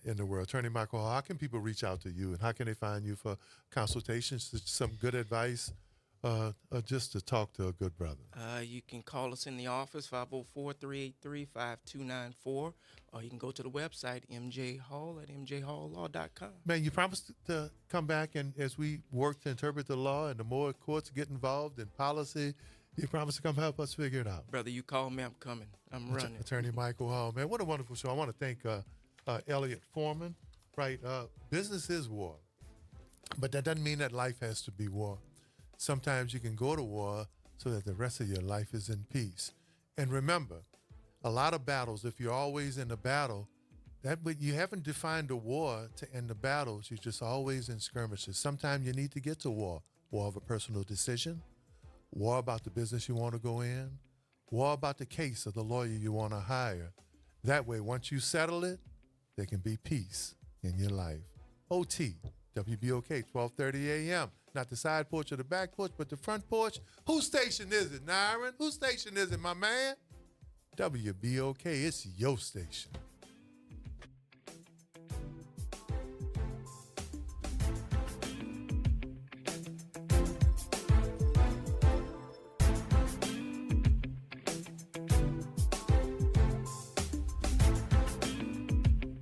in the world. Attorney Michael Hall, how can people reach out to you, and how can they find you for consultations, some good advice, or just to talk to a good brother? You can call us in the office, 504-383-5294, or you can go to the website, mjhall@mjhalllaw.com. Man, you promised to come back, and as we work to interpret the law and the more courts get involved in policy, you promised to come help us figure it out. Brother, you call me, I'm coming. I'm running. Attorney Michael Hall, man, what a wonderful show. I want to thank Elliot Foreman. Right, business is war, but that doesn't mean that life has to be war. Sometimes you can go to war so that the rest of your life is in peace. And remember, a lot of battles, if you're always in a battle, you haven't defined a war to end the battles. You're just always in skirmishes. Sometimes you need to get to war. War of a personal decision, war about the business you want to go in, war about the case of the lawyer you want to hire. That way, once you settle it, there can be peace in your life. OT, WBOK, 12:30 a.m. Not the side porch or the back porch, but the front porch. Whose station is it, Nyron? Whose station is it, my man? WBOK, it's your station.